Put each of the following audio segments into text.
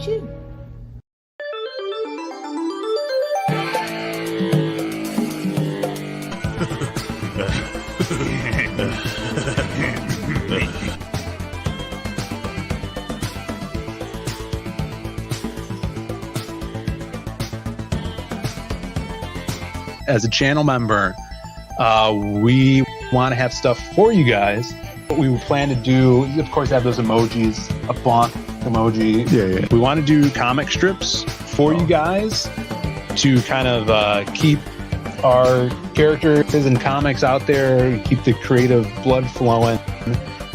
Sketchin. As a channel member, we want to have stuff for you guys. What we plan to do, of course, have those emojis, a bonk emoji. Yeah. We want to do comic strips for you guys to kind of keep our characters and comics out there, keep the creative blood flowing,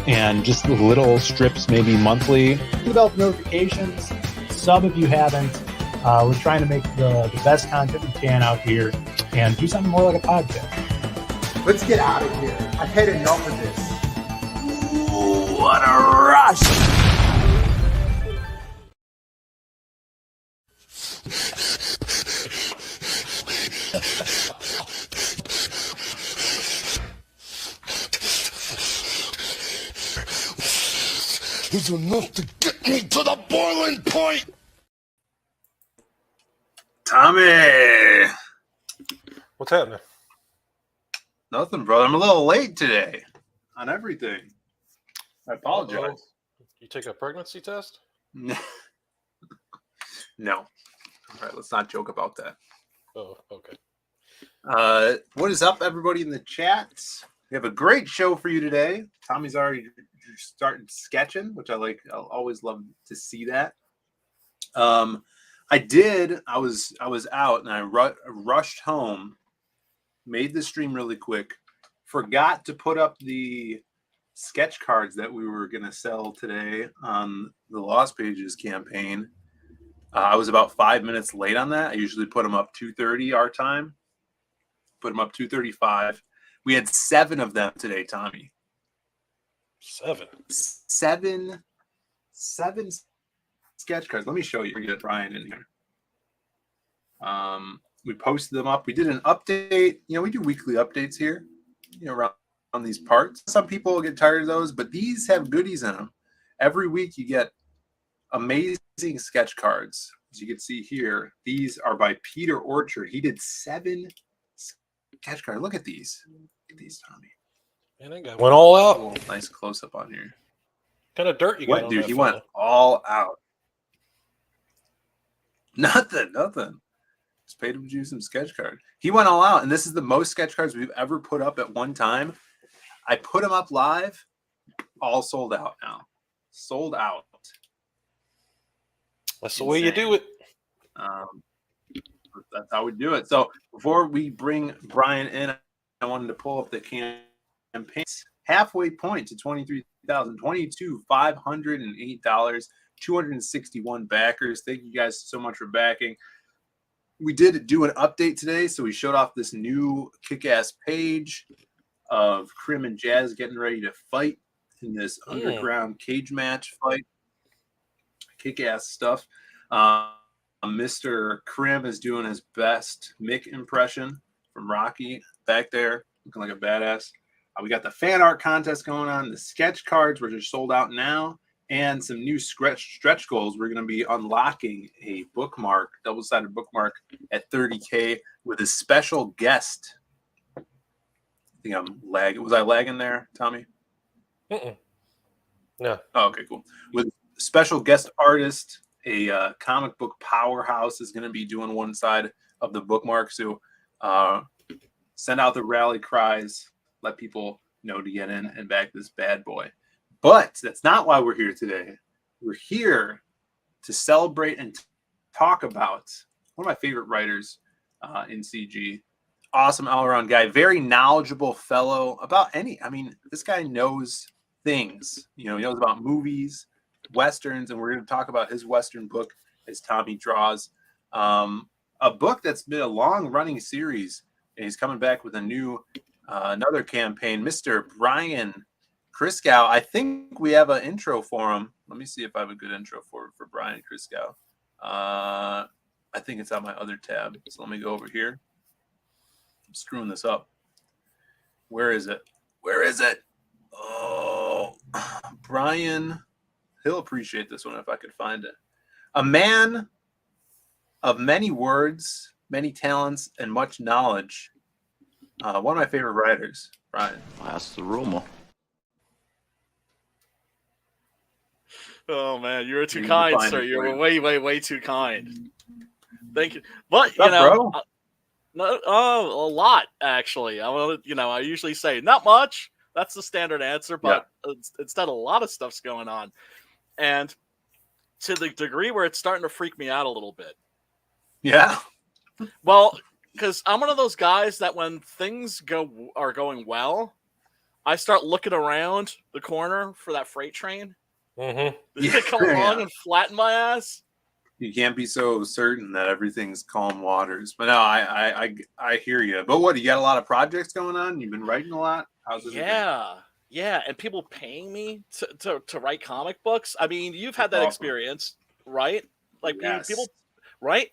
and just little strips, maybe monthly. Develop notifications, sub if you haven't. We're trying to make the best content we can out here and do something more like a podcast. Let's get out of here. I've had enough of this. Ooh, what a rush! It's enough to get me to the boiling point. Tommy! What's happening? Nothing, brother. I'm a little late today on everything. I apologize. Uh-oh. You take a pregnancy test? No. All right, let's not joke about that. Oh, okay. What is up, everybody in the chat? We have a great show for you today. Tommy's already started sketching, which I like. I'll always love to see that. I was out and I rushed home, made the stream really quick, forgot to put up the sketch cards that we were going to sell today on the Lost Pages campaign. I was about 5 minutes late on that. I usually put them up 2:30 our time. Put them up 2:35. We had 7 of them today, Tommy. 7? 7 sketch cards. Let me show you. We get Brian in here. We posted them up. We did an update. You know, we do weekly updates here, you know, around on these parts. Some people will get tired of those, but these have goodies in them. Every week you get amazing sketch cards. As you can see here, these are by Peter Orchard. He did 7 sketch cards. Look at these. Look at these, Tommy. Man, that guy went all out. Oh, nice close up on here. Kind of dirt you got What, on dude? that He photo. went all out. Nothing. Just paid him to do some sketch card. He went all out, and this is the most sketch cards we've ever put up at one time. I put them up live, all sold out now. Sold out. That's the way you do it. That's how we do it. So before we bring Brian in, I wanted to pull up the campaign. Halfway point to $23,000, $22,508, 261 backers. Thank you guys so much for backing. We did do an update today, so we showed off this new kick-ass page of Krim and Jazz getting ready to fight in this underground cage match fight. Kick-ass stuff. Mr. Krim is doing his best Mick impression from Rocky back there, looking like a badass. We got the fan art contest going on, the sketch cards, which are sold out now, and some new stretch goals. We're going to be unlocking a bookmark, double-sided bookmark at 30K with a special guest. I think I'm lagging. Was I lagging there, Tommy? Mm-mm. No. Oh, okay, cool. With special guest artist, a comic book powerhouse is going to be doing one side of the bookmark. So send out the rally cries, let people know to get in and back this bad boy. But that's not why we're here today. We're here to celebrate and talk about one of my favorite writers in CG. Awesome all-around guy, very knowledgeable fellow about this guy knows things. You know, he knows about movies, Westerns, and we're going to talk about his Western book as Tommy draws. A book that's been a long-running series, and he's coming back with a new another campaign. Mr. Brian Kriskow. I think we have an intro for him. Let me see if I have a good intro for Brian Kriskow. I think it's on my other tab. So let me go over here. I'm screwing this up. Where is it? Oh, Brian. He'll appreciate this one if I could find it. A man of many words, many talents, and much knowledge. One of my favorite writers, Brian. That's the rumor. Oh man, you were too You kind, define sir. it You for were you. way, way, way too kind. Thank you. But What's up, bro? no, a lot actually. I usually say not much. That's the standard answer, but instead a lot of stuff's going on, and to the degree where it's starting to freak me out a little bit. Yeah. Well, because I'm one of those guys that when things are going well, I start looking around the corner for that freight train. Mm-hmm. To come along and flatten my ass. You can't be so certain that everything's calm waters. But no, I hear you. But what, you got a lot of projects going on? You've been writing a lot? How's it? Yeah, and people paying me to write comic books. I mean, you've had That's that awesome. experience, right? Like Yes. people, right?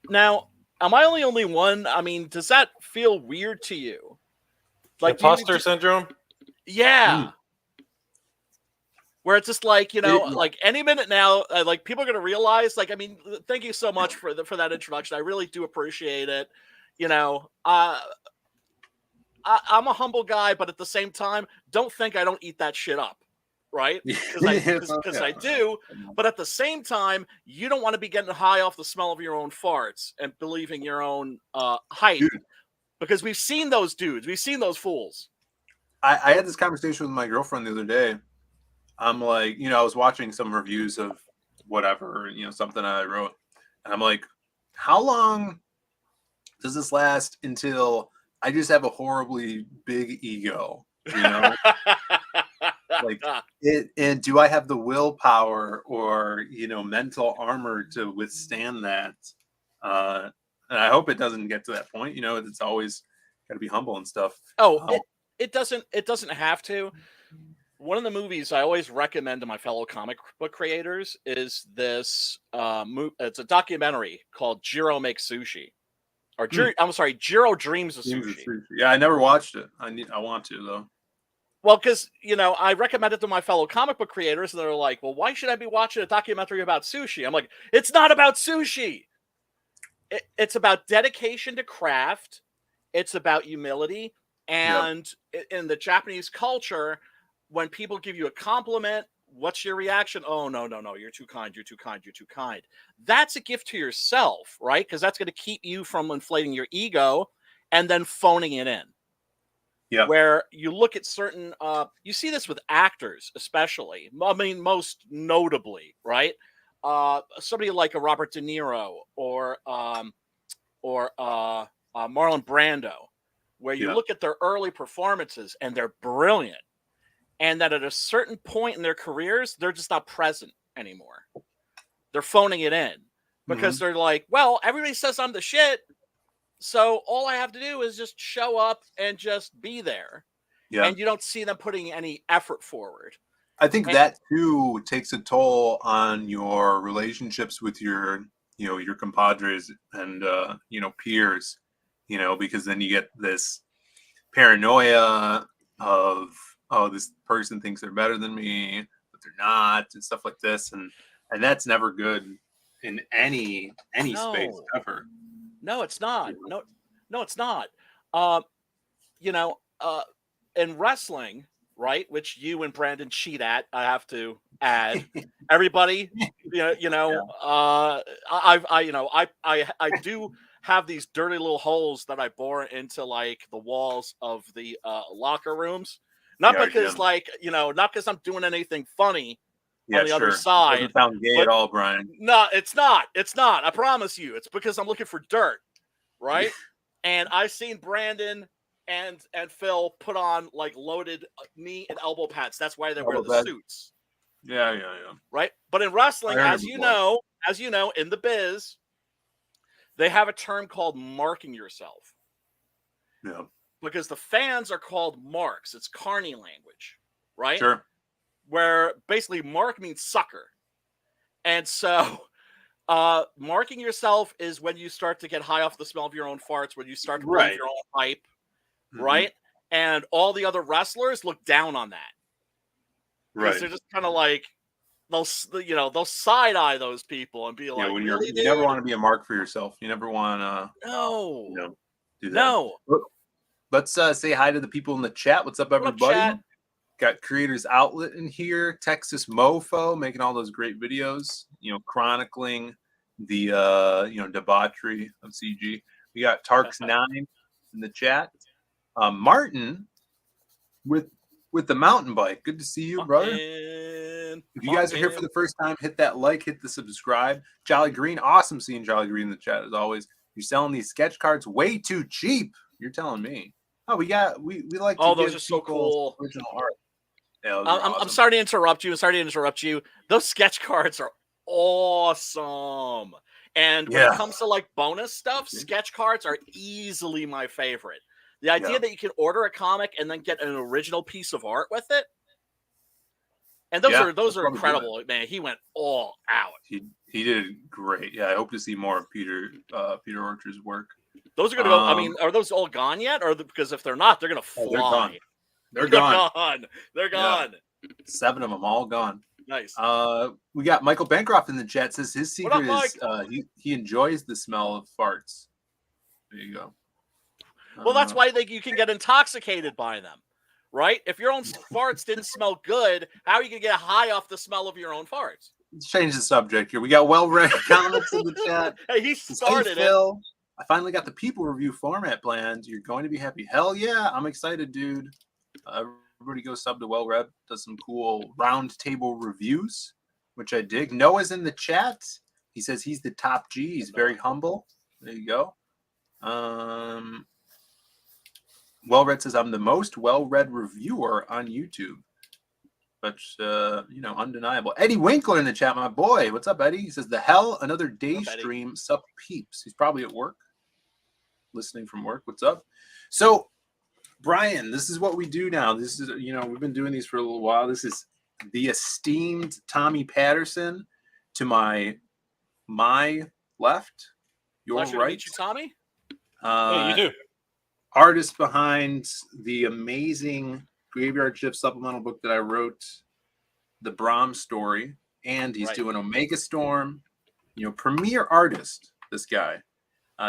Now, am I the only one? I mean, does that feel weird to you? Like Imposter syndrome? Yeah. Where it's just like, Yeah. like any minute now, like people are going to realize, like, I mean, thank you so much for that introduction. I really do appreciate it. I'm a humble guy, but at the same time, don't think I don't eat that shit up, right? Because I do. But at the same time, you don't want to be getting high off the smell of your own farts and believing your own hype. Dude. Because we've seen those dudes. We've seen those fools. I had this conversation with my girlfriend the other day. I'm like, I was watching some reviews of whatever, something I wrote. And I'm like, how long does this last until I just have a horribly big ego? Like and do I have the willpower or mental armor to withstand that? And I hope it doesn't get to that point. It's always got to be humble and stuff. It doesn't have to. One of the movies I always recommend to my fellow comic book creators is this. It's a documentary called Jiro Makes Sushi, or I'm sorry, Jiro Dreams of Sushi. Yeah, I never watched it. I want to though. Well, because I recommend it to my fellow comic book creators, and they're like, "Well, why should I be watching a documentary about sushi?" I'm like, "It's not about sushi. It's about dedication to craft. It's about humility, and in the Japanese culture." When people give you a compliment, what's your reaction? Oh, no, you're too kind, you're too kind, you're too kind. That's a gift to yourself, right? Because that's going to keep you from inflating your ego and then phoning it in. Yeah. Where you look at certain, you see this with actors, especially. I mean, most notably, right? Somebody like a Robert De Niro or Marlon Brando, where you look at their early performances and they're brilliant. And that at a certain point in their careers, they're just not present anymore. They're phoning it in because they're like, well, everybody says I'm the shit. So all I have to do is just show up and just be there. Yeah. And you don't see them putting any effort forward. I think that too takes a toll on your relationships with your compadres and, peers, because then you get this paranoia of, oh, this person thinks they're better than me, but they're not, and stuff like this, and that's never good in any space ever. No, it's not. No, it's not. In wrestling, right, which you and Brandon cheat at, I have to add. Everybody, I do have these dirty little holes that I bore into like the walls of the locker rooms. Not because not because I'm doing anything funny on the other side. Doesn't sound gay at all, Brian. No, it's not. It's not. I promise you. It's because I'm looking for dirt, right? And I've seen Brandon and Phill put on like loaded knee and elbow pads. That's why they wear the suits. Yeah. Right? But in wrestling, as you know, in the biz, they have a term called marking yourself. Yeah. Because the fans are called marks. It's carny language, right? Sure. Where basically mark means sucker. And so marking yourself is when you start to get high off the smell of your own farts, when you start to believe your own hype, right? And all the other wrestlers look down on that. Right. They're just kind of like, they'll side eye those people and be You like, know, when really, you never dude? want to be a mark for yourself. You never want to, No, do that. no. Look, let's say hi to the people in the chat. What's up, What up, everybody? chat? Got Creators Outlet in here. Texas Mofo making all those great videos, chronicling the debauchery of CG. We got Tarks9 in the chat. Martin with the mountain bike. Good to see you, brother. If you guys are here for the first time, hit that like, hit the subscribe. Jolly Green, awesome seeing Jolly Green in the chat as always. You're selling these sketch cards way too cheap. You're telling me. Oh, we like to those give are so people cool. original art. Yeah, those are I'm awesome. sorry to interrupt you. Those sketch cards are awesome. And when it comes to like bonus stuff, sketch cards are easily my favorite. The idea that you can order a comic and then get an original piece of art with it. And those are incredible, man. He went all out. He did great. Yeah, I hope to see more of Peter Orchard's work. Those are going to go. I mean, are those all gone yet? Or because if they're not, they're going to fly. They're gone. They're gone. 7 of them all gone. Nice. We got Michael Bancroft in the chat. Says his secret is he enjoys the smell of farts. There you go. Well, that's why you can get intoxicated by them, right? If your own farts didn't smell good, how are you going to get high off the smell of your own farts? Let's change the subject here. We got well-read comments in the chat. Hey, he started it. Phill, I finally got the people review format planned. You're going to be happy. Hell yeah, I'm excited, dude. Everybody go sub to Well Read. Does some cool round table reviews, which I dig. Noah's in the chat. He says he's the top G. He's very humble. There you go. Well Read says I'm the most well-read reviewer on YouTube. But undeniable. Eddie Winkler in the chat, my boy. What's up, Eddie? He says the hell another day stream. Sup peeps. He's probably at work. Listening from work. What's up? So Brian, this is what we do now. This is, we've been doing these for a little while. This is the esteemed Tommy Patterson to my left, your Pleasure right. To meet you, Tommy. Hey, you do. Artist behind the amazing Graveyard Shift supplemental book that I wrote, The Brahm Story, and he's doing Omega Storm. Premier artist, this guy.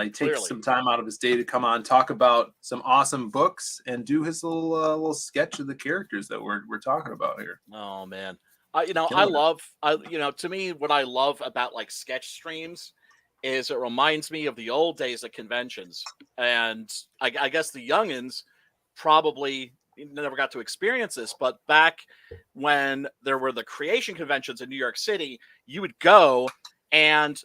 He takes some time out of his day to come on, talk about some awesome books, and do his little sketch of the characters that we're talking about here. Oh man, to me, what I love about like sketch streams is it reminds me of the old days at conventions, and I guess the youngins probably never got to experience this, but back when there were the creation conventions in New York City, you would go and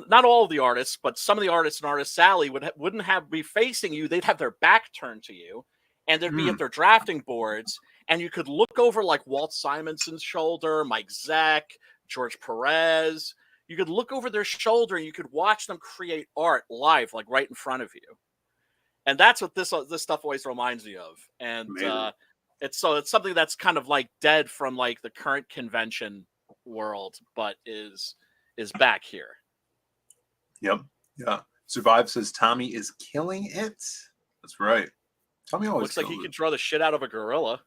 not all of the artists, but some of the artists and Artist Sally wouldn't be facing you. They'd have their back turned to you, and they'd be at their drafting boards, and you could look over like Walt Simonson's shoulder, Mike Zeck, George Perez. You could look over their shoulder, and you could watch them create art live, like right in front of you. And that's what this stuff always reminds me of. And it's something that's kind of like dead from like the current convention world, but is back here. Yep. Yeah. Survive says Tommy is killing it. That's right. Tommy always looks like he could draw the shit out of a gorilla.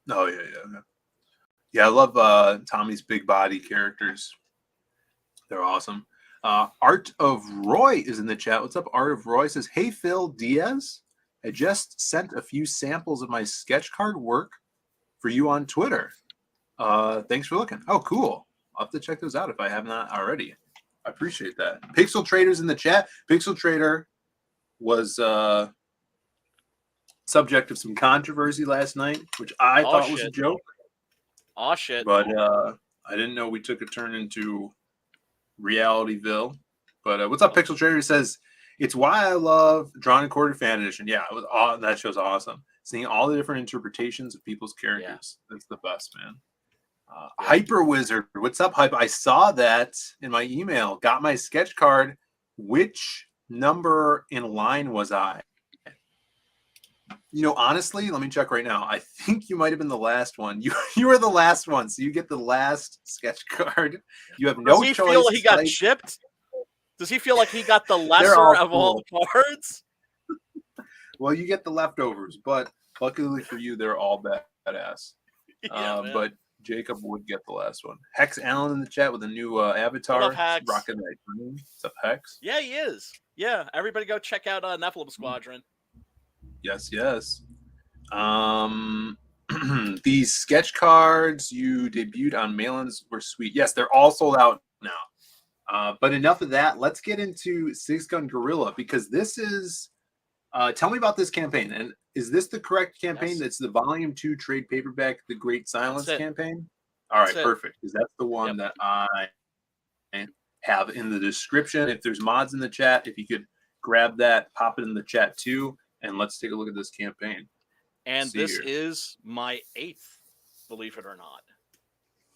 Oh yeah. Yeah, I love Tommy's big body characters. They're awesome. Art of Roy is in the chat. What's up, Art of Roy? Says, hey, Phill Diaz. I just sent a few samples of my sketch card work for you on Twitter. Thanks for looking. Oh, cool. I'll have to check those out if I have not already. I appreciate that. Pixel Trader's in the chat. Pixel Trader was subject of some controversy last night, which I thought was a joke. Oh, shit. But I didn't know we took a turn into Realityville. But what's up, Pixel Trader? Says, it's why I love Drawn and Quartered Fan Edition. Yeah, that show's awesome. Seeing all the different interpretations of people's characters. Yeah. That's the best, man. Hyper Wizard, what's up, Hype? I saw that in my email. Got my sketch card. Which number in line was I? Honestly, let me check right now. I think you might have been the last one. You were the last one, so you get the last sketch card. You have no choice. Does he feel he got chipped? Does he feel like he got the lesser of all the cards? Well, you get the leftovers, but luckily for you, they're all badass. Yeah, but Jacob would get the last one. Hex Allen in the chat with a new avatar. What up, Hex? Rocking that green. What's up, Hex? Yeah, he is. Yeah, everybody go check out Nephilim Squadron. Yes. These sketch cards you debuted on mail-ins were sweet. Yes, they're all sold out now. But enough of that. Let's get into Sixgun Gorilla, because this is. Tell me about this campaign. And is this the correct campaign? Yes. That's the Volume 2 trade paperback, The Great Silence That's it. campaign? All right, That's it. perfect. Because that's the one that I have in the description. If there's mods in the chat, if you could grab that, pop it in the chat too, and let's take a look at this campaign. And See this here. is my 8th, believe it or not.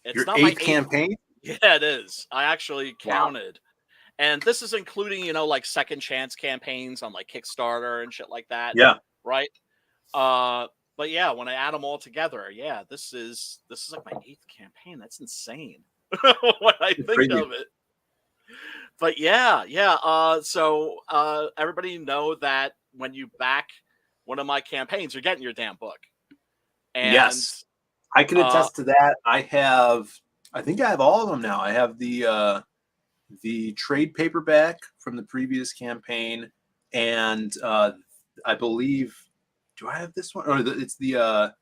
It's Your not my 8th campaign? Yeah, it is. I actually counted. And this is including, like second chance campaigns on like Kickstarter and shit like that. Yeah. Right. But yeah, when I add them all together, yeah, this is like my 8th campaign. That's insane when I think of it. But yeah. So everybody know that when you back one of my campaigns, you're getting your damn book. And yes, I can attest to that. I think I have all of them now. I have the trade paperback from the previous campaign, and I believe, do I have this one? Or it's the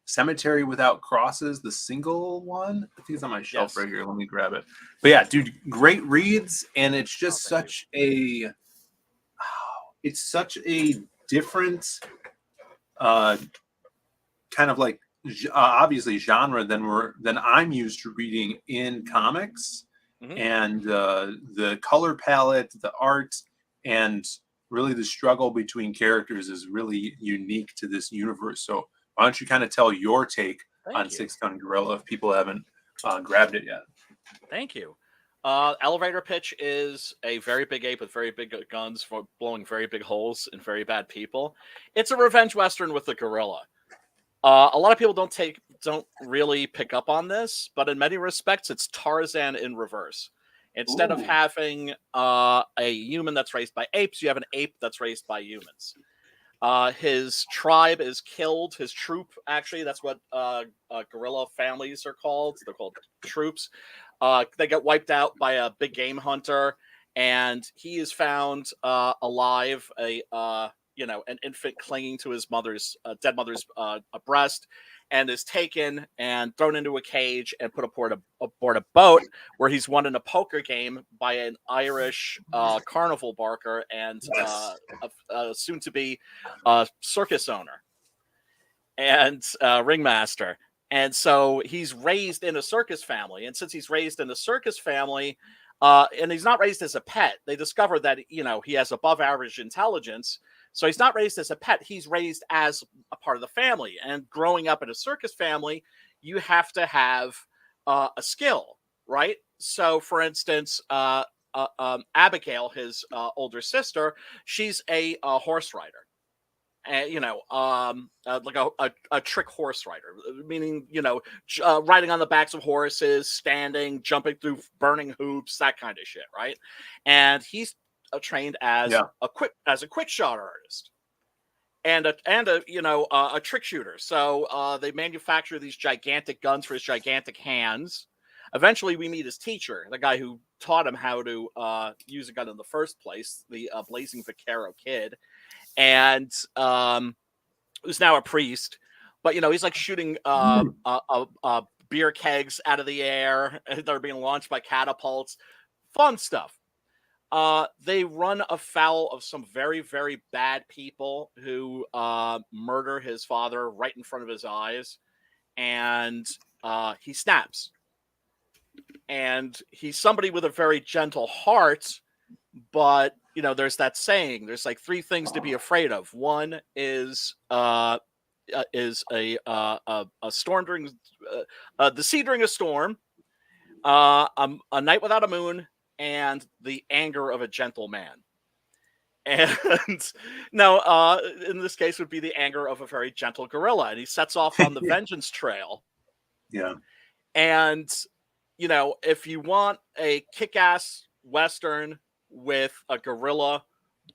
Cemetery Without Crosses, the single one. I think it's on my shelf right here. Let me grab it. But yeah, dude, great reads, and it's just it's such a different kind of like obviously genre than I'm used to reading in comics. Mm-hmm. And the color palette, the art, and really the struggle between characters is really unique to this universe. So why don't you kind of tell your take on Sixgun Gorilla if people haven't grabbed it yet? Thank you. Elevator pitch is a very big ape with very big guns for blowing very big holes in very bad people. It's a revenge western with a gorilla. A lot of people don't really pick up on this, but in many respects, it's Tarzan in reverse. Instead of having a human that's raised by apes, you have an ape that's raised by humans. His tribe is killed. His troop, actually, that's what gorilla families are called. They're called troops. They get wiped out by a big game hunter, and he is found alive, an infant clinging to his dead mother's breast, and is taken and thrown into a cage and put aboard a boat where he's won in a poker game by an Irish carnival barker and a soon-to-be circus owner and ringmaster. And so he's raised in a circus family. And since he's raised in a circus family, and he's not raised as a pet, they discovered that, he has above average intelligence. So he's not raised as a pet. He's raised as a part of the family. And growing up in a circus family, you have to have a skill, right? So, for instance, Abigail, his older sister, she's a horse rider. Like a trick horse rider, meaning, riding on the backs of horses, standing, jumping through burning hoops, that kind of shit, right? And he's trained as a quick shot artist and a trick shooter. So they manufacture these gigantic guns for his gigantic hands. Eventually, we meet his teacher, the guy who taught him how to use a gun in the first place, the Blazing Vaquero Kid. And who's now a priest, but he's like shooting beer kegs out of the air that are being launched by catapults. Fun stuff. They run afoul of some very, very bad people who murder his father right in front of his eyes, and he snaps. And he's somebody with a very gentle heart, but there's that saying. There's like 3 things to be afraid of. One is a storm during the sea during a storm, a night without a moon, and the anger of a gentle man. And no, in this case, would be the anger of a very gentle gorilla. And he sets off on the vengeance trail. Yeah. And if you want a kick-ass Western with a gorilla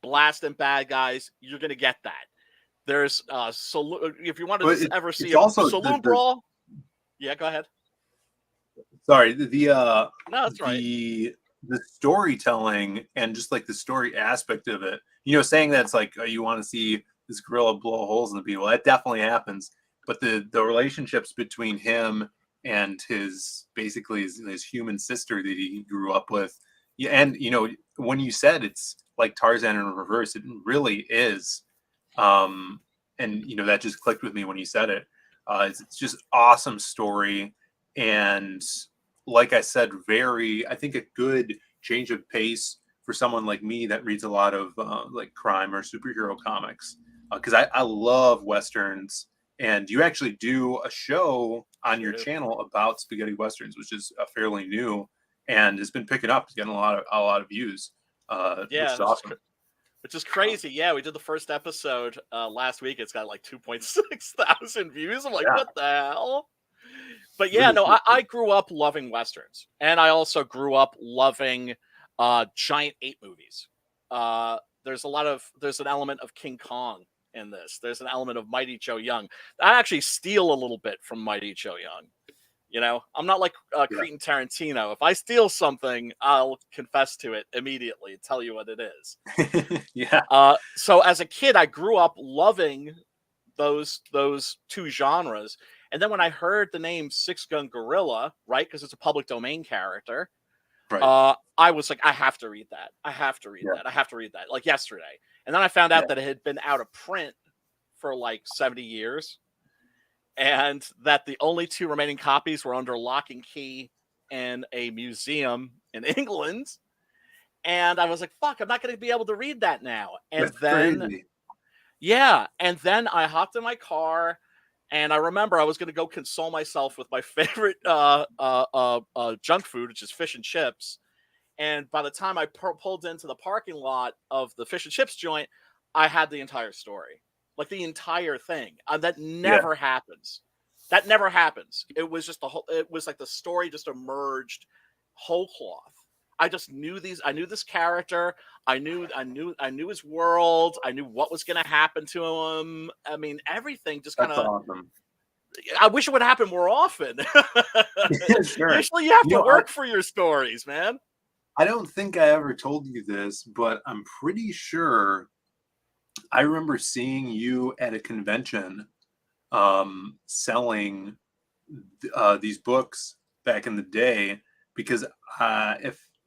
blasting bad guys, you're going to get that. There's if you want to ever see a saloon brawl. Yeah, go ahead. Sorry, No, that's right. the storytelling and just like the story aspect of it. Saying that it's like you want to see this gorilla blow holes in the people. That definitely happens. But the relationships between him and his human sister that he grew up with, yeah, and when you said it's like Tarzan in reverse, it really is. And that just clicked with me when you said it. It's just awesome story, and like I said, I think a good change of pace for someone like me that reads a lot of like crime or superhero comics, because I love westerns, and you actually do a show on your channel about spaghetti westerns, which is fairly new and has been picking up. It's getting a lot of views. Which is awesome. Which is crazy. Yeah, we did the first episode last week. It's got like 2.6 thousand views. I'm like, what the hell? But yeah, no, I grew up loving westerns, and I also grew up loving giant ape movies. There's an element of King Kong in this. There's an element of Mighty Joe Young. I actually steal a little bit from Mighty Joe Young. I'm not like Quentin Tarantino. If I steal something, I'll confess to it immediately and tell you what it is. Yeah. So as a kid, I grew up loving those two genres. And then when I heard the name Sixgun Gorilla, right, because it's a public domain character, right. I was like, I have to read that. I have to read that, like yesterday. And then I found out that it had been out of print for like 70 years. And that the only 2 remaining copies were under lock and key in a museum in England. And I was like, fuck, I'm not going to be able to read that now. And That's crazy. And then I hopped in my car, and I remember I was going to go console myself with my favorite junk food, which is fish and chips. And by the time I pulled into the parking lot of the fish and chips joint, I had the entire story. Like the entire thing. That never happens. That never happens. It was just it was like the story just emerged whole cloth. I just knew I knew this character. I knew his world. I knew what was going to happen to him. I mean, everything just kind of. Awesome. I wish it would happen more often. Sure. Usually you have to work for your stories, man. I don't think I ever told you this, but I'm pretty sure I remember seeing you at a convention selling these books back in the day, because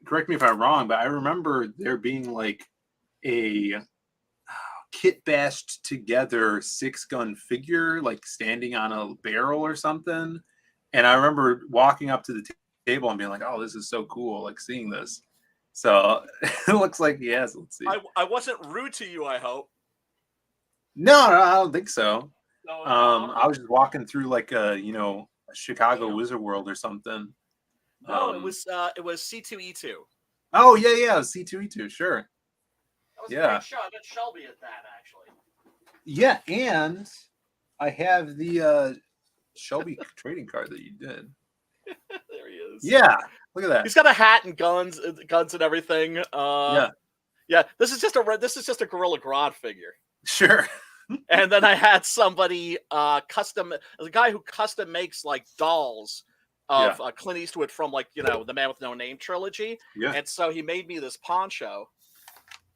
correct me if I'm wrong, but I remember there being like a kit bashed together Sixgun figure, like standing on a barrel or something. And I remember walking up to the table and being like, oh, this is so cool, like seeing this. So it looks like he has. Let's see. I wasn't rude to you, I hope. No, I don't think so. No, I was just walking through like a Chicago Wizard World or something. No, it was C2E2. Oh yeah, C2E2, sure. That was a great show. I got Shelby at that, actually. Yeah, and I have the Shelby trading card that you did. There he is. Yeah, look at that. He's got a hat and guns and everything. Yeah. This is just a Gorilla Grodd figure. Sure. And then I had somebody custom, a guy who custom makes like dolls of Clint Eastwood from like the Man with No Name trilogy. Yeah. And so he made me this poncho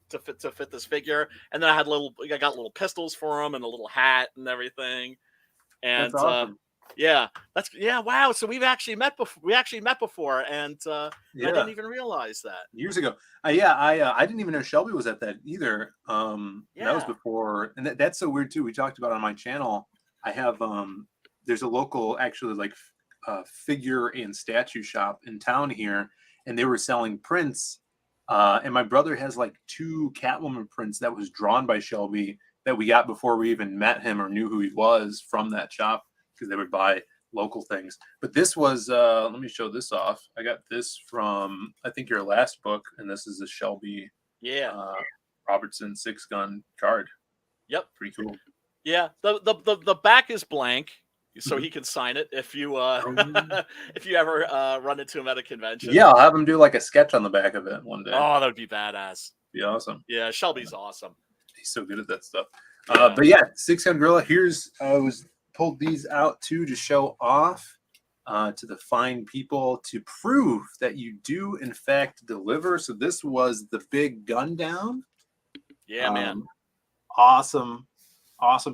to fit this figure, and then I got little pistols for him and a little hat and everything. And that's awesome. Wow. So we've actually met before. And I didn't even realize that years ago. I didn't even know Shelby was at that either. That was before, and that's so weird too. We talked about it on my channel. I have there's a local actually like figure and statue shop in town here, and they were selling prints. And my brother has like 2 Catwoman prints that was drawn by Shelby that we got before we even met him or knew who he was from that shop, because they would buy local things. But this was, let me show this off. I got this from, I think, your last book, and this is a Shelby Robertson Sixgun card. Yep. Pretty cool. Yeah. The back is blank, so he can sign it if you if you ever run into him at a convention. Yeah, I'll have him do like a sketch on the back of it one day. Oh, that would be badass. Be awesome. Yeah, Shelby's awesome. He's so good at that stuff. But yeah, Sixgun Gorilla. I was pulled these out too to show off. to the fine people to prove that you do in fact deliver. So this was the big gun down. Yeah, man. Awesome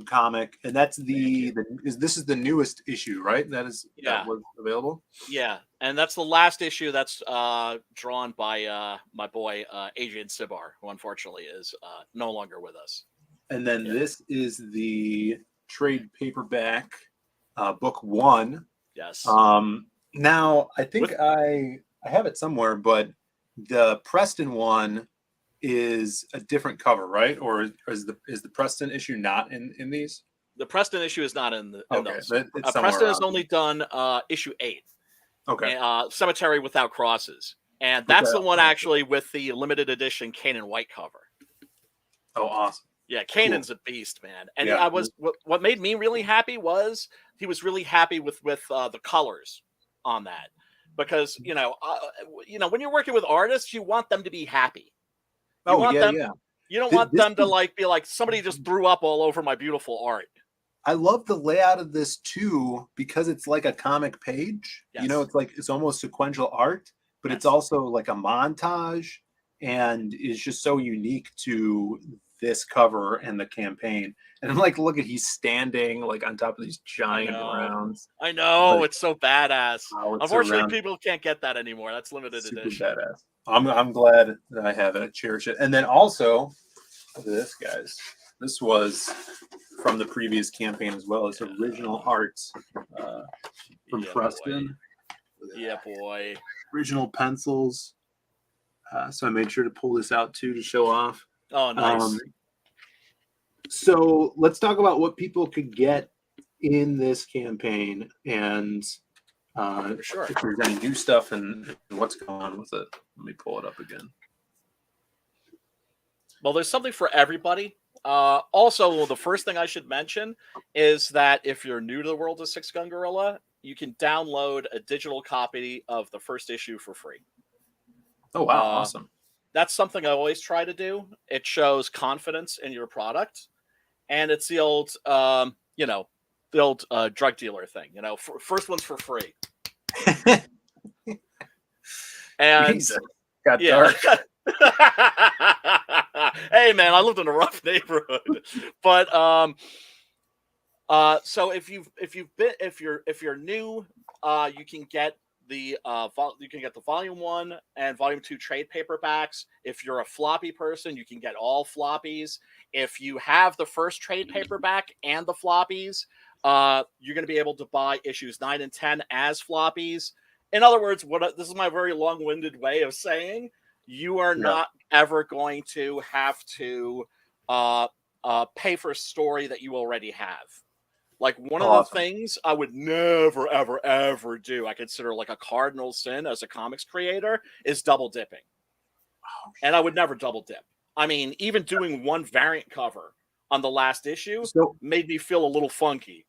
comic, and that's this is the newest issue, right? That was available. Yeah, and that's the last issue that's drawn by my boy Adrian Sibar, who unfortunately is no longer with us. And then this is the trade paperback, book 1. Yes. Now I think I have it somewhere, but the Preston one is a different cover, right? Or is the Preston issue not in these? The Preston issue is not in those. It's Preston has only done issue 8. Okay. Cemetery Without Crosses, and that's the one actually with the limited edition Kanan White cover. Oh, awesome! Yeah, Kanan's a beast, man. And Yeah. what made me really happy was he was really happy with the colors on that, because you know when you're working with artists, you want them to be happy. You want them, You don't want them to be like somebody just threw up all over my beautiful art. I love the layout of this too, because it's like a comic page. Yes. You know, it's almost sequential art, but it's also like a montage, and is just so unique to this cover and the campaign. And I'm like, look at, he's standing like on top of these giant rounds. I know, Like, it's so badass. wow, it's Unfortunately, people can't get that anymore. That's limited super edition. badass. I'm glad that I have it. I cherish it. And then also, look at this, guys. This was from the previous campaign as well. It's original art from Preston. Yeah, boy. Original pencils. So I made sure to pull this out too to show off. Oh, nice. So let's talk about what people could get in this campaign, and sure, if there's any new stuff and what's going on with it. Let me pull it up again. Well, there's something for everybody. Also, the first thing I should mention is that if you're new to the world of Sixgun Gorilla, you can download a digital copy of the first issue for free. Oh, wow. Awesome. That's something I always try to do. It shows confidence in your product. And it's the old, drug dealer thing. First one's for free. And got dark. Hey man, I lived in a rough neighborhood. But so if you're new, you can get the volume 1 and volume 2 trade paperbacks. If you're a floppy person, you can get all floppies. If you have the first trade paperback and the floppies, you're going to be able to buy issues 9 and 10 as floppies. In other words, this is my very long-winded way of saying you are not ever going to have to pay for a story that you already have. Like one of the things I would never, ever, ever do, I consider like a cardinal sin as a comics creator, is double dipping. And I would never double dip. I mean, even doing one variant cover on the last issue made me feel a little funky.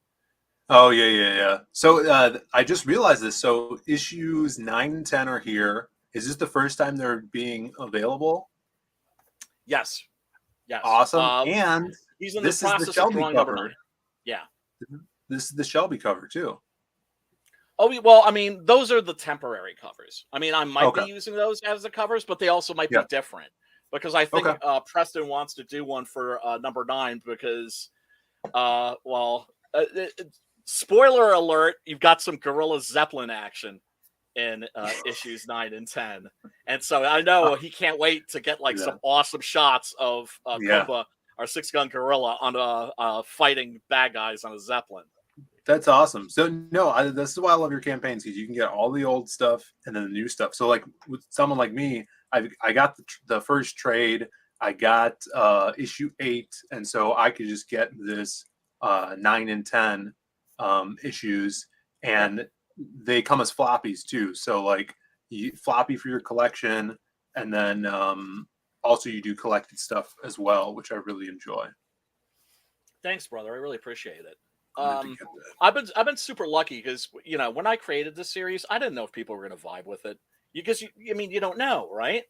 Oh, yeah. So I just realized this. So issues 9 and 10 are here. Is this the first time they're being available? Yes. Awesome. And he's in the process of drawing number 9. Yeah. This is the Shelby cover too. Oh, well, I mean, those are the temporary covers. I mean, I might be using those as the covers, but they also might be different. Because I think Preston wants to do one for number 9 because, spoiler alert, you've got some Gorilla Zeppelin action in issues 9 and 10. And so I know he can't wait to get some awesome shots of Kumba, our 6-gun gorilla, on fighting bad guys on a Zeppelin. That's awesome. So this is why I love your campaigns, because you can get all the old stuff and then the new stuff. So like with someone like me, I got the first trade, I got issue 8, and so I could just get this 9 and 10 issues, and they come as floppies too. So like floppy for your collection, and then also you do collected stuff as well, which I really enjoy. Thanks, brother. I really appreciate it. I've been super lucky because when I created the series, I didn't know if people were going to vibe with it, because you don't know, right?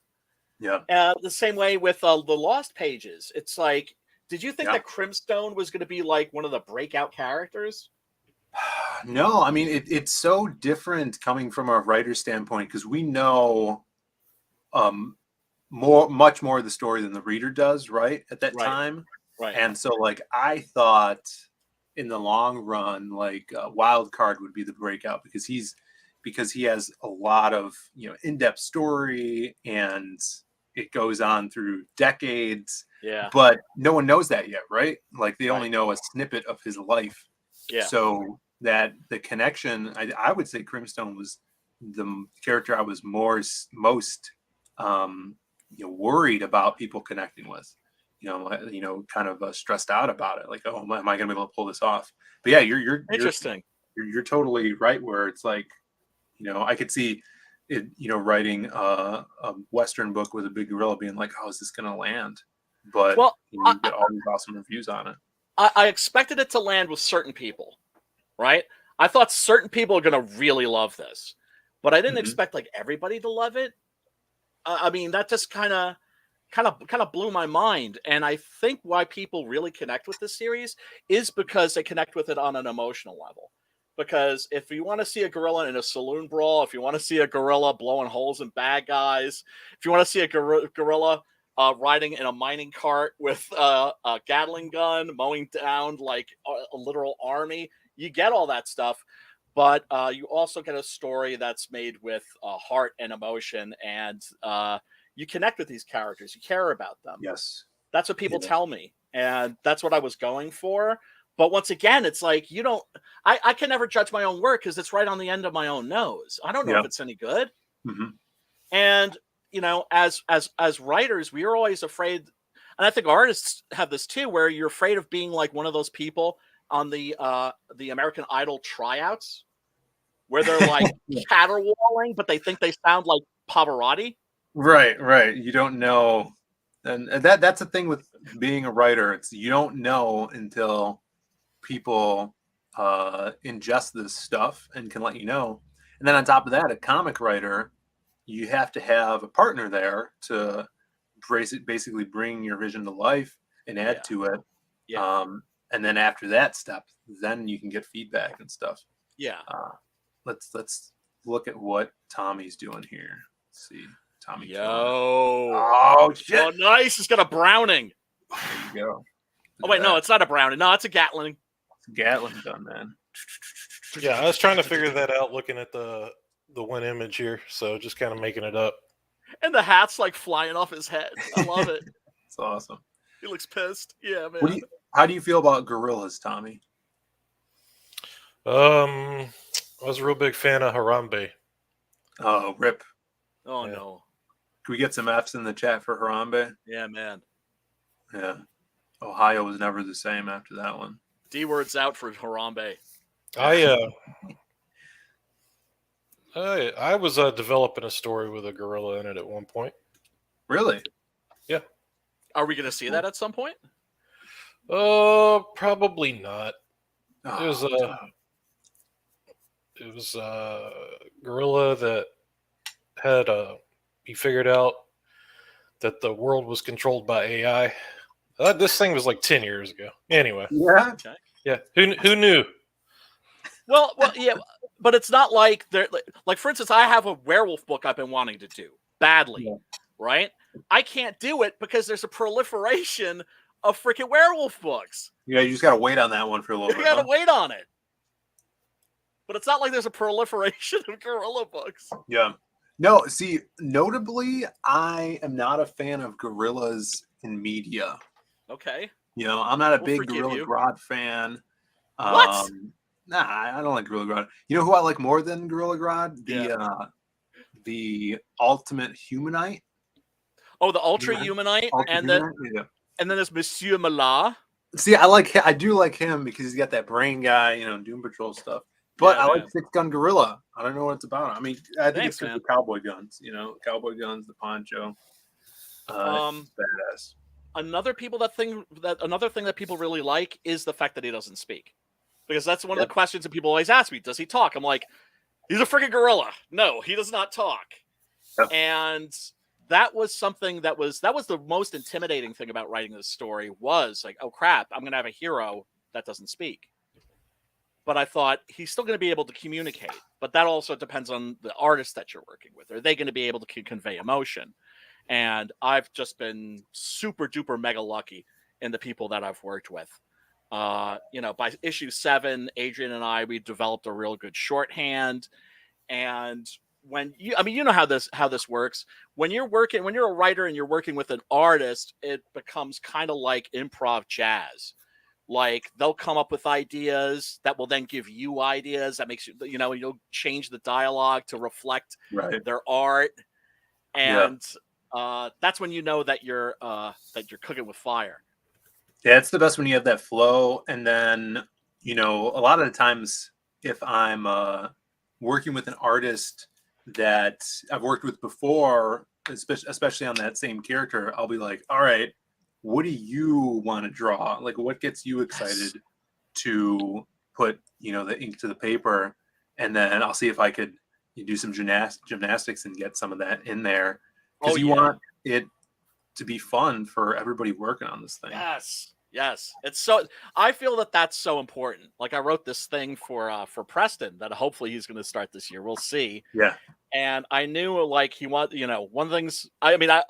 Yeah. The same way with the Lost Pages. It's like, did you think that Crimstone was going to be like one of the breakout characters? No, I mean it's so different coming from a writer's standpoint because we know much more of the story than the reader does, right? At that Right. time. Right. And so like I thought in the long run, like Wild Card would be the breakout because he has a lot of in-depth story and it goes on through decades. Yeah. But no one knows that yet, right? Like they Right. only know a snippet of his life. Yeah. So that the connection, I would say Crimstone was the character I was most worried about people connecting with. Kind of stressed out about it. Like, oh, am I going to be able to pull this off? But yeah, you're Interesting. You're totally right. Where it's like, I could see it, writing a Western book with a big gorilla being like, how is this going to land? But Well, you get all these awesome reviews on it. I expected it to land with certain people, right? I thought certain people are going to really love this, but I didn't expect like everybody to love it. I mean, that just kind of blew my mind. And I think why people really connect with this series is because they connect with it on an emotional level. Because if you want to see a gorilla in a saloon brawl, if you want to see a gorilla blowing holes in bad guys, if you want to see a gorilla riding in a mining cart with a Gatling gun, mowing down like a literal army, you get all that stuff. But you also get a story that's made with heart and emotion, and you connect with these characters. You care about them. Yes. That's what people tell me. And that's what I was going for. But once again, it's like, I can never judge my own work because it's right on the end of my own nose. I don't know if it's any good. Mm-hmm. And, as writers, we are always afraid. And I think artists have this too, where you're afraid of being like one of those people on the American Idol tryouts where they're like caterwauling, but they think they sound like Pavarotti. Right. You don't know. And that's the thing with being a writer. It's you don't know until people ingest this stuff and can let you know. And then on top of that, a comic writer, you have to have a partner there to basically bring your vision to life and add to it. Yeah. And then after that step, then you can get feedback and stuff. Yeah. Let's look at what Tommy's doing here. Let's see. Tommy. Yo. Oh shit. Oh, nice. It's got a Browning. There you go. Oh wait, no, it's not a Browning. No, it's a Gatling. Gatling gun, man. Yeah, I was trying to figure that out looking at the one image here, so just kind of making it up. And the hat's like flying off his head. I love it. It's awesome. He looks pissed. Yeah, man. How do you feel about gorillas, Tommy? I was a real big fan of Harambe. Oh, rip. Oh no. Can we get some F's in the chat for Harambe? Yeah, man. Yeah. Ohio was never the same after that one. D words out for Harambe. I was developing a story with a gorilla in it at one point. Really? Yeah. Are we going to see that at some point? Probably not. Oh, it was a gorilla that had he figured out that the world was controlled by AI. This thing was like 10 years ago. Anyway. Yeah. Okay. Yeah. Who knew? Well, yeah, but it's not like they're like, for instance, I have a werewolf book I've been wanting to do badly, right? I can't do it because there's a proliferation of freaking werewolf books. Yeah, you just gotta wait on that one for a little bit. You gotta wait on it. But it's not like there's a proliferation of gorilla books. Yeah. No, see, notably, I am not a fan of gorillas in media. Okay. I'm not a big forgive Gorilla you. Grodd fan. What? Nah, I don't like Gorilla Grodd. You know who I like more than Gorilla Grodd? The Ultimate Humanite. Oh, the Ultra Humanite, and then there's Monsieur Malat. See, I do like him because he's got that brain guy, Doom Patrol stuff. But I like Six-Gun Gorilla. I don't know what it's about. I mean, I think it's because of the cowboy guns. Cowboy guns, the poncho. Badass. Another thing that people really like is the fact that he doesn't speak, because that's one of the questions that people always ask me. Does he talk? I'm like, he's a freaking gorilla. No, he does not talk. Yep. And that was something that was the most intimidating thing about writing this story was like, oh crap, I'm gonna have a hero that doesn't speak. but I thought he's still going to be able to communicate. But that also depends on the artist that you're working with. Are they going to be able to convey emotion? And I've just been super duper mega lucky in the people that I've worked with. By issue 7, Adrian and I, we developed a real good shorthand. And when you know how this works. When you're a writer and you're working with an artist, it becomes kind of like improv jazz. Like they'll come up with ideas that will then give you ideas that makes you'll change the dialogue to reflect their art, and that's when you know that you're cooking with fire. Yeah, it's the best when you have that flow. And then, a lot of the times if I'm working with an artist that I've worked with before, especially on that same character, I'll be like, all right, what do you want to draw? Like, what gets you excited to put, the ink to the paper? And then I'll see if I could do some gymnastics and get some of that in there. Because you want it to be fun for everybody working on this thing. Yes. It's so. I feel that that's so important. Like I wrote this thing for Preston that hopefully he's going to start this year. We'll see. Yeah. And I knew like he want one of the things. I mean, I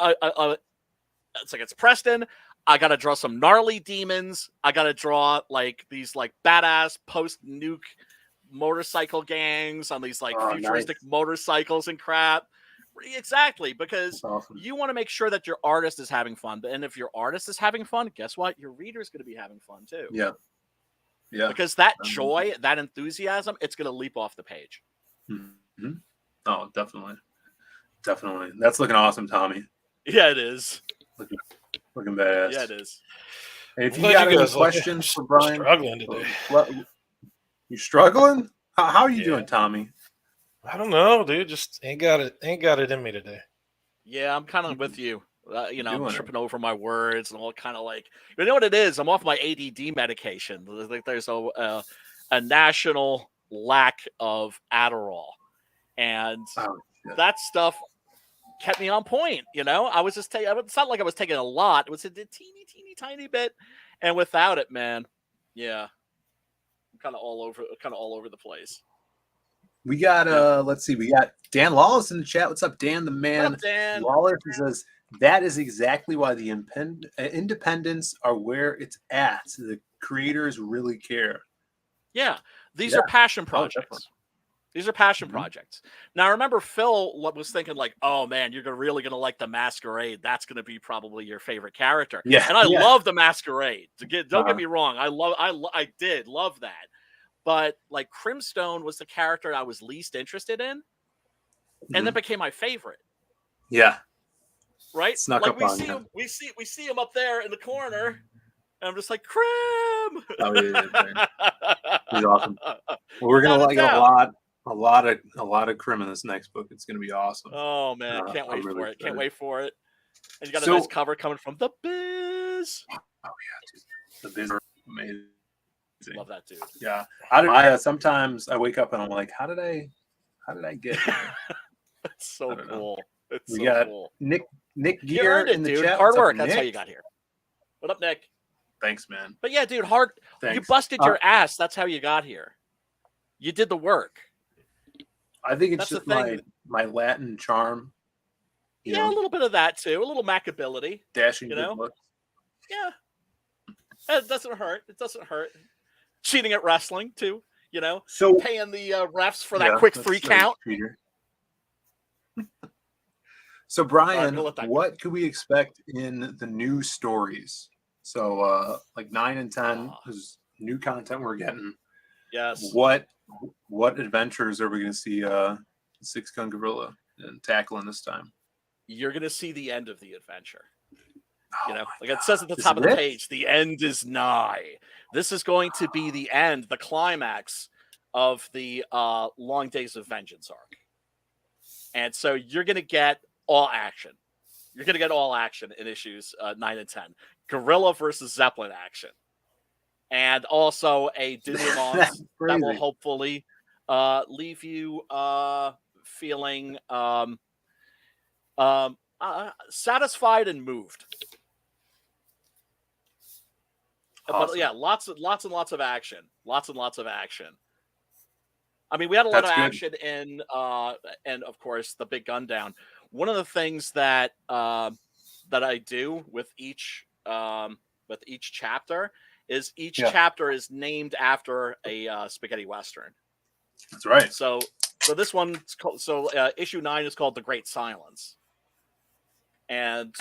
it's like it's Preston. I got to draw some gnarly demons. I got to draw like these like badass post-nuke motorcycle gangs on these like futuristic motorcycles and crap. Exactly, because you want to make sure that your artist is having fun. And if your artist is having fun, guess what? Your reader is going to be having fun too. Yeah. Because that joy, that enthusiasm, it's going to leap off the page. Mm-hmm. Oh, definitely. That's looking awesome, Tommy. Yeah, it is. Looking badass. Yeah, it is. Hey, if you got any questions for Brian, struggling today. You struggling? How are you doing, Tommy? I don't know, dude. Just ain't got it in me today. Yeah, I'm kind of with you. I'm tripping over my words and all kind of like, you know what it is? I'm off my ADD medication. Like there's a national lack of Adderall, and that stuff kept me on point. I was just taking. It's not like I was taking a lot. It was a teeny tiny bit, and without it, man, yeah, I'm kind of all over the place. We got let's see, we got Dan Lawless in the chat. What's up, Dan? The man. What's up, Dan? Lawless says that is exactly why the independents are where it's at. The creators really care. Yeah, these are passion projects. These are passion projects. Now, I remember Phill was thinking like, "Oh man, you're really gonna like the Masquerade. That's gonna be probably your favorite character." Yeah, and I love the Masquerade. Don't get me wrong. I did love that. But like Crimstone was the character I was least interested in, and then became my favorite. Yeah, right. Snuck like up we on see you. him, we see him up there in the corner, and I'm just like Crim. Oh yeah, he's awesome. Well, we're gonna get a lot of Crim in this next book. It's gonna be awesome. Oh man, can't wait really for it. excited. Can't wait for it. And you got a nice cover coming from the Biz. Oh yeah, dude. The Biz are amazing. Love that dude. Yeah, I sometimes I wake up and I'm like, how did I get here? That's so cool. It's we got cool. Nick Gear in the dude. chat. Hard What's up, work. That's Nick? how you got here. What up, Nick? Thanks, man. But yeah, dude, Thanks. You busted your ass. That's how you got here. You did the work. I think it's That's just my Latin charm. Yeah, a little bit of that too. A little Machiability. Dashing good looks. Yeah. It doesn't hurt. Cheating at wrestling too, So paying the refs for that quick 3 count. So Brian, what could we expect in the new stories? So like 9 and 10 is new content we're getting. Yes. What adventures are we going to see Sixgun Gorilla and tackling this time? You're going to see the end of the adventure. Like it says at the top of the page, the end is nigh. This is going to be the end, the climax of the Long Days of Vengeance arc. And so you're going to get all action. You're going to get all action in issues 9 and 10. Gorilla versus Zeppelin action. And also a denouement that will hopefully leave you feeling satisfied and moved. But yeah, lots and lots of action. Lots and lots of action. I mean, we had a lot of action in, and of course, the big gun down. One of the things that that I do with each chapter is each chapter is named after a spaghetti western. That's right. So this one, issue 9 is called The Great Silence, and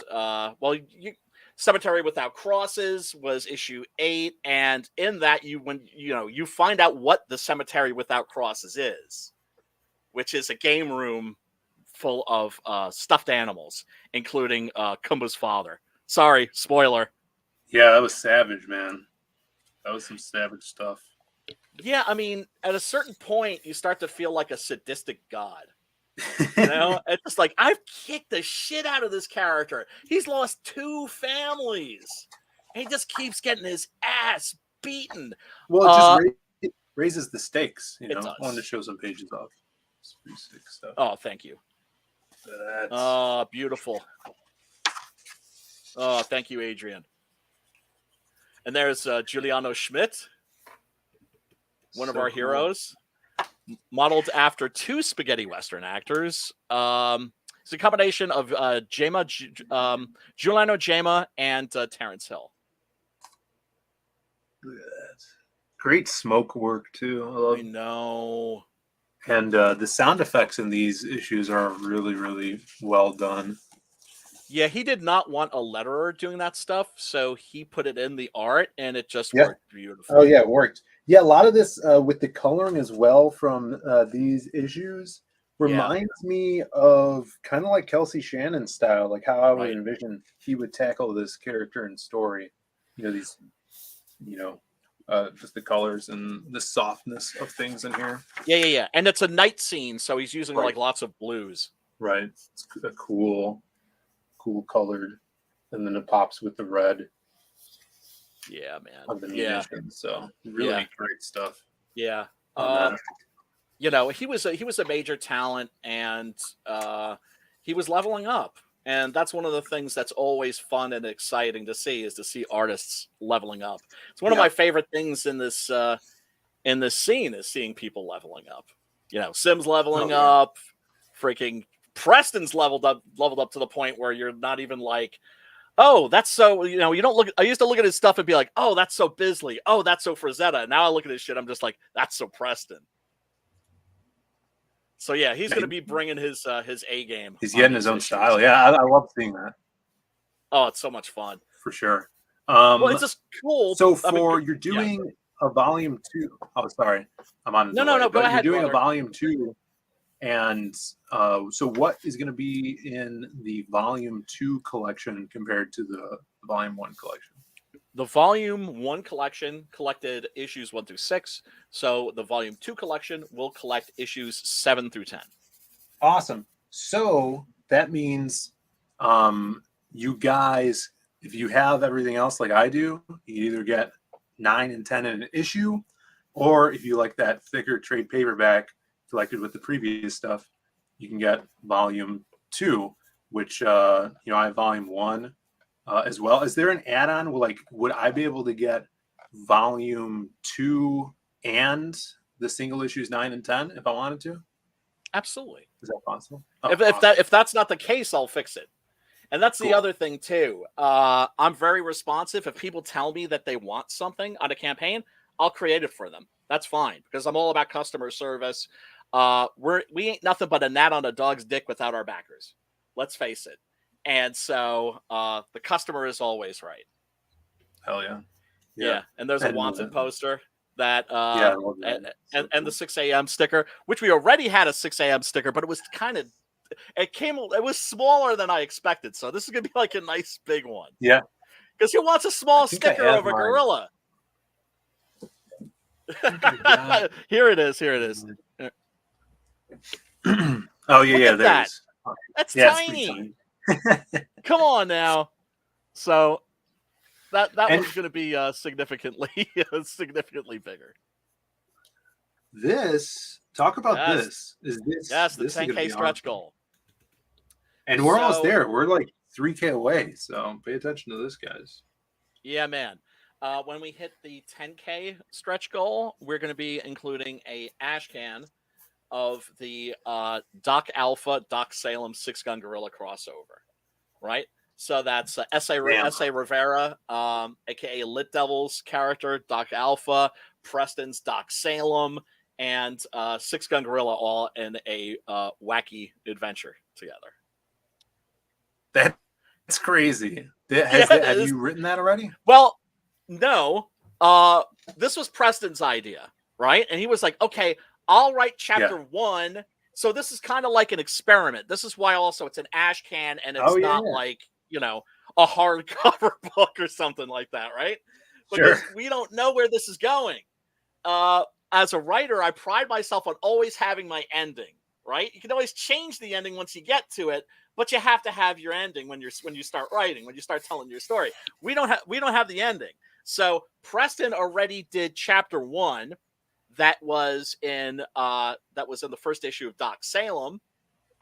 Cemetery Without Crosses was issue 8, and in that you find out what the Cemetery Without Crosses is, which is a game room full of stuffed animals, including Kumba's father. Sorry, spoiler. Yeah, that was savage, man. That was some savage stuff. Yeah, I mean, at a certain point, you start to feel like a sadistic god. You know, it's just like, I've kicked the shit out of this character. He's lost 2 families. And he just keeps getting his ass beaten. Well, it just raises the stakes. You know, does. I wanted to show some pages off. Stuff. Oh, thank you. Beautiful. Oh, thank you, Adrian. And there's Giuliano Schmidt, one of our heroes, modeled after 2 spaghetti western actors. It's a combination of Giuliano Gemma and Terrence Hill. Look at that. Great smoke work too. I know. And the sound effects in these issues are really, really well done. Yeah, he did not want a letterer doing that stuff, so he put it in the art, and it just worked beautifully. Oh, yeah, it worked. Yeah, a lot of this with the coloring as well from these issues reminds me of kind of like Kelsey Shannon's style, like how I would envision he would tackle this character and story. You know, these, just the colors and the softness of things in here. Yeah. And it's a night scene, so he's using like lots of blues. Right. It's a cool colored, and then it pops with the red. Yeah, man. Of the munitions, so really great stuff. Yeah. He was a major talent, and he was leveling up, and that's one of the things that's always fun and exciting to see artists leveling up. It's one of my favorite things in this scene is seeing people leveling up. Sim's leveling up, freaking Preston's leveled up to the point where you're not even like, oh, that's so, you don't look. I used to look at his stuff and be like, oh, that's so Bisley. Oh, that's so Frazetta. Now I look at his shit, I'm just like, that's so Preston. So yeah, he's going to be bringing his A game. He's getting his own style. Yeah, I love seeing that. Oh, it's so much fun for sure. Well, it's just cool. So you're doing a volume 2. Oh, sorry, I'm on. No. Go ahead. You're doing brother. a volume 2. And so what is going to be in the volume 2 collection compared to the volume 1 collection? The volume 1 collection collected issues 1 through 6. So the volume 2 collection will collect issues 7 through 10. Awesome. So that means you guys, if you have everything else like I do, you either get 9 and 10 in an issue, or if you like that thicker trade paperback collected with the previous stuff, you can get volume 2, which I have volume 1 as well. Is there an add-on? Would I be able to get volume 2 and the single issues 9 and 10 if I wanted to? Absolutely. Is that possible? If that's not the case, I'll fix it. And that's the other thing too. I'm very responsive. If people tell me that they want something on a campaign, I'll create it for them. That's fine, because I'm all about customer service. We ain't nothing but a gnat on a dog's dick without our backers. Let's face it. And so the customer is always right. Hell yeah. Yeah. And there's a wanted poster that and the 6 a.m. sticker, which we already had a 6 a.m. sticker, but it was it was smaller than I expected. So this is gonna be like a nice big one. Yeah. Because who wants a small sticker of a gorilla? Here it is. Oh yeah, there it is. That's tiny. Come on now. So that one's going to be significantly bigger. Talk about this. Yes, the 10K stretch goal. And we're almost there. We're like 3K away. So pay attention to this, guys. Yeah, man. when we hit the 10K stretch goal, we're going to be including a ash can of the Doc Alpha, Doc Salem Six-Gun Gorilla crossover, right? So that's S.A. Rivera, a.k.a. Lit Devil's character, Doc Alpha, Preston's Doc Salem, and Six-Gun Gorilla all in a wacky adventure together. That's crazy. Have you written that already? Well, no. This was Preston's idea, right? And he was like, okay, I'll write chapter 1. So this is kind of like an experiment. This is why also it's an ash can and it's not like, a hardcover book or something like that, right? Because we don't know where this is going. As a writer, I pride myself on always having my ending, right? You can always change the ending once you get to it, but you have to have your ending when you start writing, when you start telling your story. We don't have the ending. So Preston already did chapter 1. That was in the first issue of Doc Salem.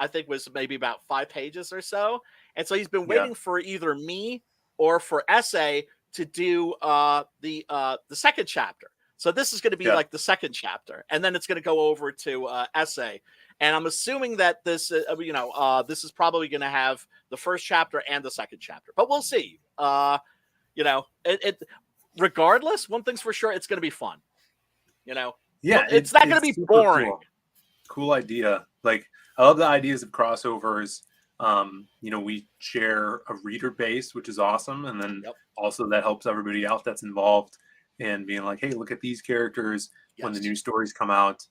I think was maybe about 5 pages or so. And so he's been waiting for either me or for SA to do the second chapter. So this is going to be like the second chapter, and then it's going to go over to SA. And I'm assuming that this is probably going to have the first chapter and the second chapter, but we'll see. Regardless, one thing's for sure, it's going to be fun. It's not going to be boring. Cool idea. Like, I love the ideas of crossovers. We share a reader base, which is awesome, and then also that helps everybody out that's involved in being like, hey, look at these characters when the new stories come out.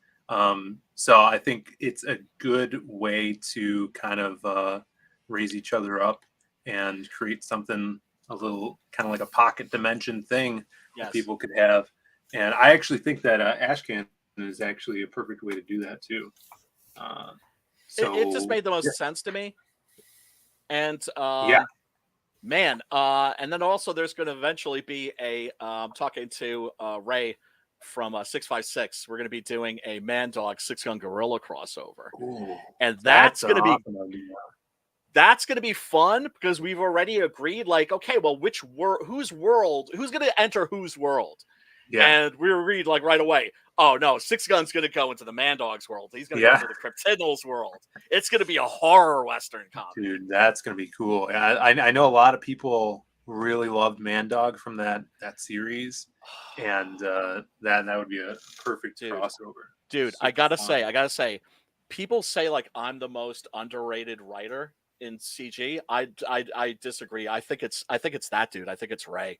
So I think it's a good way to kind of raise each other up and create something a little kind of like a pocket dimension thing that people could have. And I actually think that Ashcan is actually a perfect way to do that too. So it just made the most sense to me. And man, and then also there's going to eventually be talking to Ray from 656. We're going to be doing a Man Dog Six-Gun Gorilla crossover. Ooh, and that's going to be awesome idea. That's going to be fun because we've already agreed, like, okay, well, who's going to enter whose world? Yeah. And we agreed like right away. Oh no, Six-Gun's going to go into the Man Dog's world. He's going to go into the Cryptidnals world. It's going to be a horror Western comic. Dude, that's going to be cool. I know a lot of people really loved Man Dog from that series, and that would be a perfect crossover. Dude, I gotta say, people say like I'm the most underrated writer in CG. I disagree. I think it's that dude. I think it's Ray.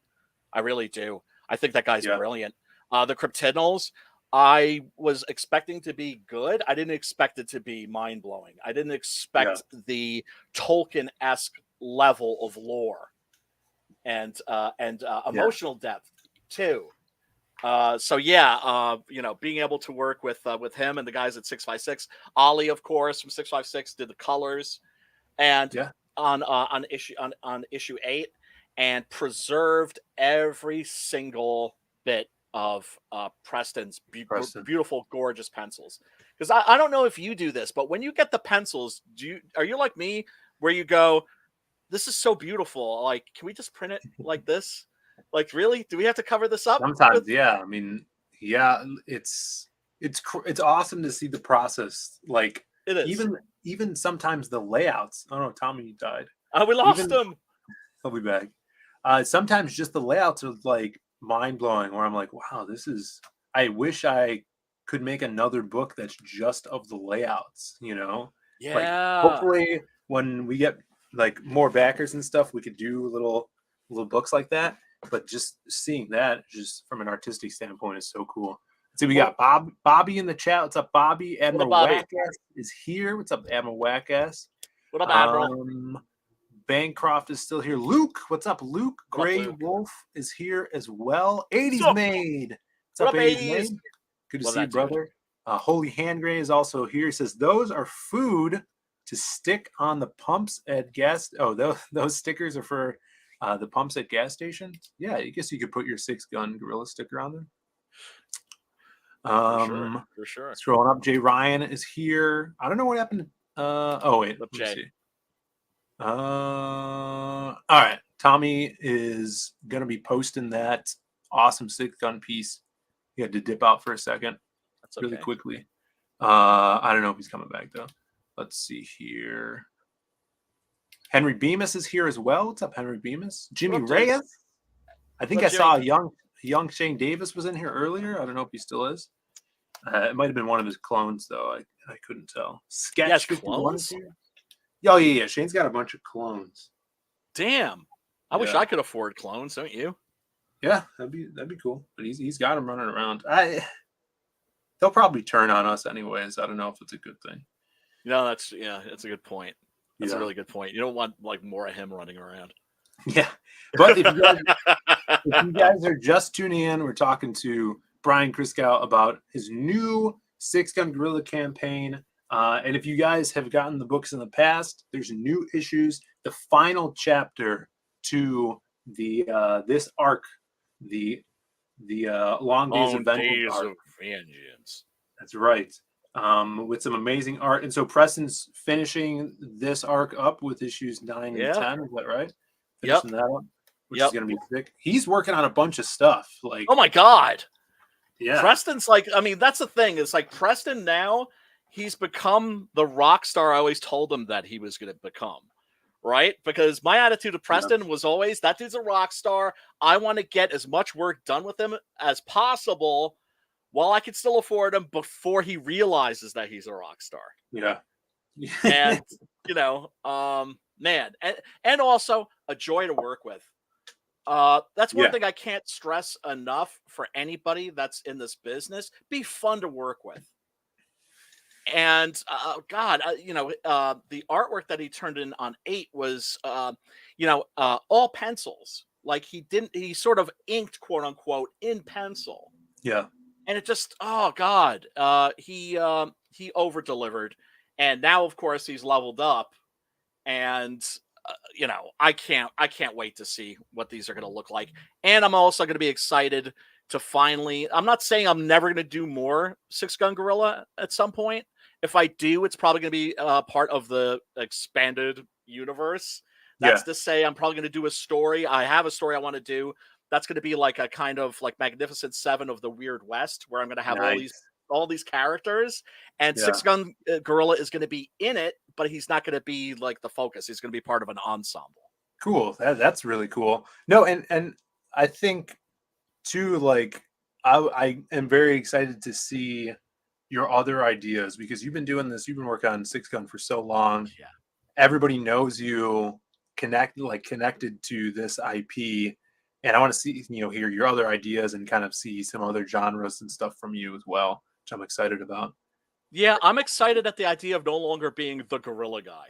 I really do. I think that guy's brilliant. The Cryptidnals, I was expecting to be good. I didn't expect it to be mind blowing. I didn't expect the Tolkien-esque level of lore and emotional depth too. Being able to work with him and the guys at 656, Ollie, of course, from 656 did the colors, and on issue 8, and preserved every single bit of Preston's beautiful, gorgeous pencils. Because I don't know if you do this, but when you get the pencils, are you like me, where you go, this is so beautiful, like, can we just print it like this? Like, really? Do we have to cover this up? Sometimes, I mean, it's awesome to see the process. Like, it is. Even sometimes the layouts. Oh no, Tommy died. We lost him. He'll be back. Sometimes just the layouts are like mind blowing. Where I'm like, wow, I wish I could make another book that's just of the layouts. Yeah. Like, hopefully, when we get like more backers and stuff, we could do little books like that. But just seeing that, just from an artistic standpoint, is so cool. So we got Bobby in the chat. What's up, Bobby? Admiral Wackass is here. What's up, Admiral Wackass? What up, Admiral? Bancroft is still here. Luke, what's up, Luke? Gray Wolf is here as well. 80s Made. What's up, 80s Made? Good to see you, brother. Holy Hand Gray is also here. He says, those are food to stick on the pumps at gas. Oh, those stickers are for the pumps at gas stations. Yeah, I guess you could put your Six-Gun Gorilla sticker on there. For sure. Scrolling up, Jay Ryan is here. I don't know what happened. Let me see. All right, Tommy is gonna be posting that awesome Sixgun piece. He had to dip out for a second. That's okay. Really quickly. I don't know if he's coming back though. Let's see here. Henry Bemis is here as well. What's up, Henry Bemis? Jimmy Reyes. I think I saw a young Shane Davis was in here earlier. I don't know if he still is. It might have been one of his clones though. I couldn't tell. Sketch clones. Oh yeah. Shane's got a bunch of clones. Damn. I wish I could afford clones, don't you? Yeah, that'd be cool. But he's got them running around. They'll probably turn on us anyways. I don't know if it's a good thing. No, that's a good point. That's a really good point. You don't want like more of him running around. Yeah. But if you guys are just tuning in, we're talking to Brian Kriskow about his new Sixgun Guerrilla campaign. And if you guys have gotten the books in the past, there's new issues. The final chapter to the this arc, the Long Days of Vengeance. That's right. With some amazing art. And so Preston's finishing this arc up with issues 9 and 10. Is that right? Finishing that up, which is going to be sick. He's working on a bunch of stuff. Like, oh my God. Yeah. Preston's like, I mean, that's the thing. It's like Preston now, he's become the rock star I always told him that he was going to become. Right? Because my attitude of Preston was always, that dude's a rock star. I want to get as much work done with him as possible while I can still afford him before he realizes that he's a rock star. Yeah. And, man, and also a joy to work with. That's one thing I can't stress enough for anybody that's in this business. Be fun to work with. And the artwork that he turned in on 8 was, all pencils. Like he sort of inked, quote unquote, in pencil. Yeah. And it just, he over delivered. And now, of course, he's leveled up. And, I can't wait to see what these are going to look like. And I'm also going to be excited to finally, I'm not saying I'm never going to do more Sixgun Guerrilla at some point. If I do, it's probably going to be part of the expanded universe. That's to say, I'm probably going to do a story. I have a story I want to do. That's going to be like a kind of like Magnificent Seven of the Weird West, where I'm going to have all these characters, and Sixgun Guerrilla is going to be in it, but he's not going to be like the focus. He's going to be part of an ensemble. Cool. That's really cool. No, and I think too, like I am very excited to see your other ideas, because you've been doing this. You've been working on Sixgun for so long. Yeah. Everybody knows you connected to this IP. And I want to see, hear your other ideas and kind of see some other genres and stuff from you as well, which I'm excited about. Yeah, I'm excited at the idea of no longer being the gorilla guy.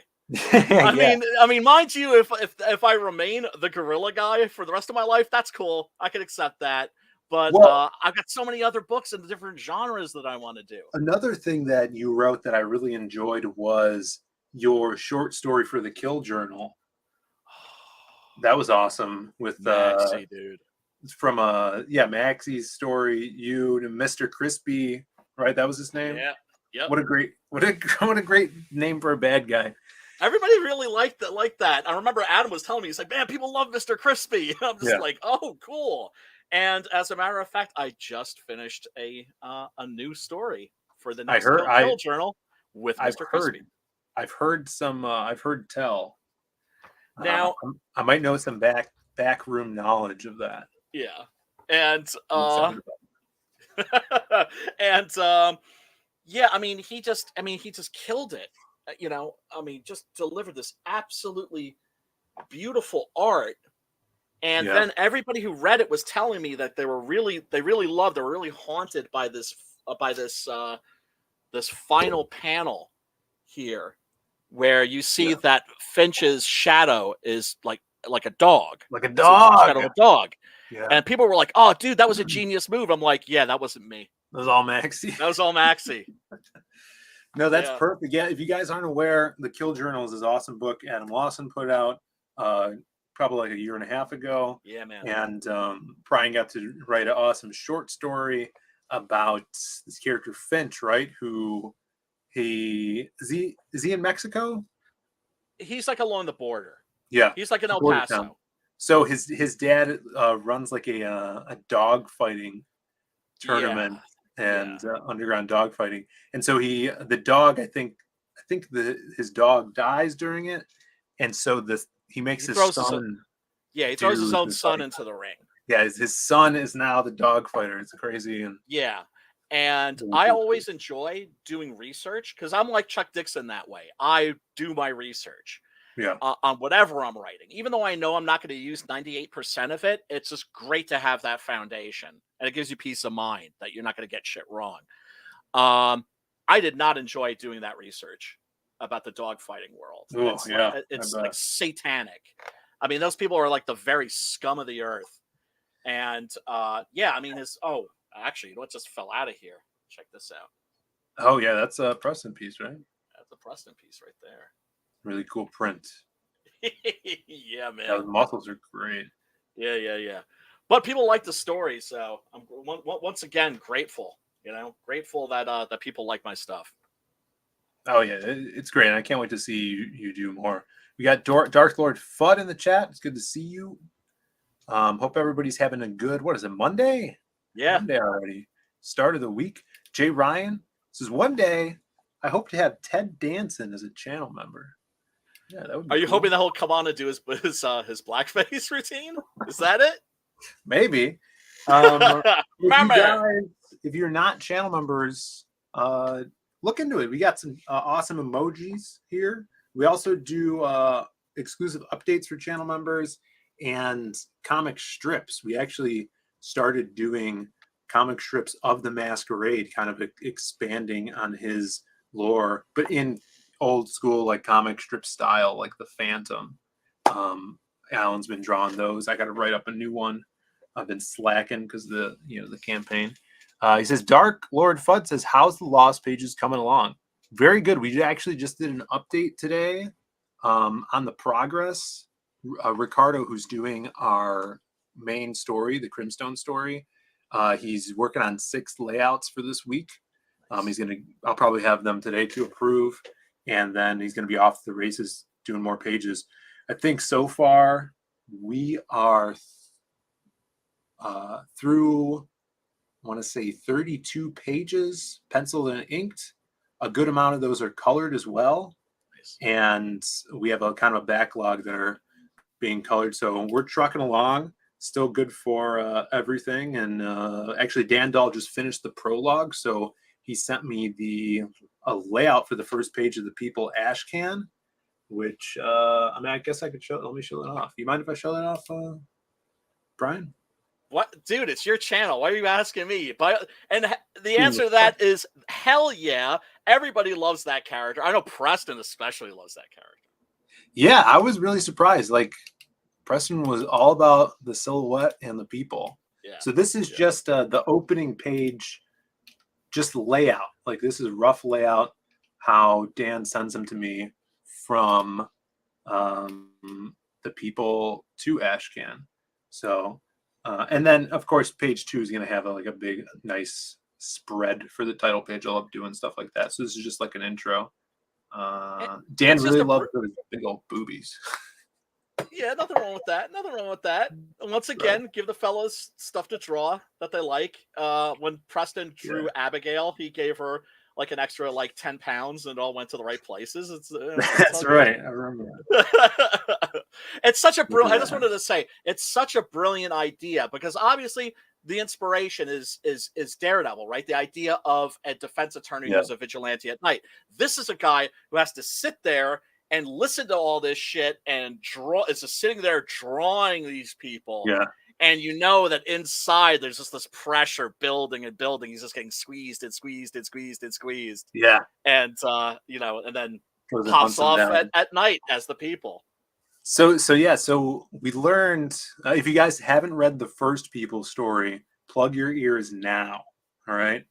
I mean, mind you, if I remain the gorilla guy for the rest of my life, that's cool. I can accept that. But I've got so many other books in different genres that I want to do. Another thing that you wrote that I really enjoyed was your short story for the Kill Journal. That was awesome with Maxie, dude. From Maxie's story. You to Mr. Crispy, right? That was his name. Yeah. Yep. What a great name for a bad guy. Everybody really liked that. I remember Adam was telling me, he's like, man, people love Mr. Crispy. I'm just like, oh, cool. And as a matter of fact, I just finished a new story for the next Kill Journal with Mr. Crispy. I've heard tell. Now I might know some backroom knowledge of that. Yeah, and he just killed it. Just delivered this absolutely beautiful art. And then everybody who read it was telling me that they really loved, they were really haunted by this final panel here, where you see that Finch's shadow is like a dog. Like a dog. Shadow of a dog. Yeah. And people were like, oh, dude, that was a genius move. I'm like, yeah, that wasn't me. That was all Maxie. No, that's perfect. Yeah, if you guys aren't aware, The Kill Journal is this awesome book Adam Lawson put out probably like a year and a half ago. Yeah, man. And Brian got to write an awesome short story about this character Finch, right? Is he in Mexico? He's like along the border. Yeah. He's like in El Paso. So his dad runs like a dog fighting tournament and underground dog fighting, and so the dog I think his dog dies during it, and so he makes his son. He throws his own son fight. into the ring. Yeah, his son is now the dog fighter. It's crazy. And yeah. And I always enjoy doing research because I'm like Chuck Dixon that way. I do my research on whatever I'm writing. Even though I know I'm not going to use 98% of it, it's just great to have that foundation. And it gives you peace of mind that you're not going to get shit wrong. I did not enjoy doing that research about the dogfighting world. It's like satanic. I mean, those people are like the very scum of the earth. And I mean, actually, what just fell out of here? Check this out. Oh yeah, that's a Preston piece, right? That's a Preston piece right there. Really cool print. Yeah, man. Yeah, the muscles are great. Yeah. But people like the story, so I'm once again grateful. Grateful that that people like my stuff. Oh yeah, it's great. I can't wait to see you do more. We got Dark Lord Fudd in the chat. It's good to see you. Hope everybody's having a good, what is it, Monday? Yeah. Monday already. Start of the week. Jay Ryan says, one day, I hope to have Ted Danson as a channel member. Yeah, that would be Are you cool. hoping that he'll come on and do his blackface routine? Is that it? Maybe. If you're not channel members, look into it. We got some awesome emojis here. We also do exclusive updates for channel members and comic strips. We actually started doing comic strips of the Masquerade, kind of expanding on his lore, but in old school like comic strip style, like the Phantom. Alan's been drawing those. I got to write up a new one. I've been slacking because the campaign. He says Dark Lord Fudd says, how's the Lost Pages coming along? Very good. We actually just did an update today on the progress. Ricardo, who's doing our main story, the Crimstone story, he's working on 6 layouts for this week. I'll probably have them today to approve, and then he's going to be off the races doing more pages. I think so far we are through, I want to say 32 pages penciled and inked. A good amount of those are colored as well. Nice. And we have a kind of a backlog that are being colored. So we're trucking along, still good for everything. And actually Dan Dahl just finished the prologue. So he sent me a layout for the first page of the People Ash Can, which I guess I could show. Let me show it off. You mind if I show that off, Brian? What, dude? It's your channel. Why are you asking me? And the answer to that is hell yeah. Everybody loves that character. I know Preston especially loves that character. Yeah, I was really surprised. Like Preston was all about the silhouette and the people. Yeah. So this is just the opening page, just layout. Like this is rough layout. How Dan sends them to me from the People to Ashcan. So. And then, of course, page 2 is going to have a big, nice spread for the title page. I love doing stuff like that. So this is just like an intro. Dan really loved those big old boobies. Yeah, nothing wrong with that. Nothing wrong with that. And once again, give the fellas stuff to draw that they like. When Preston drew Abigail, he gave her like an extra 10 pounds, and it all went to the right places. That's right. I remember that. It's such a brilliant. I just wanted to say it's such a brilliant idea because obviously the inspiration is Daredevil, right? The idea of a defense attorney who's a vigilante at night. This is a guy who has to sit there and listen to all this shit and draw. Is just sitting there drawing these people. Yeah. And you know that inside there's just this pressure building and building. He's just getting squeezed and squeezed and squeezed and squeezed. Yeah. And and then pops off at night as the People. So we learned, if you guys haven't read the first People story, plug your ears now. All right.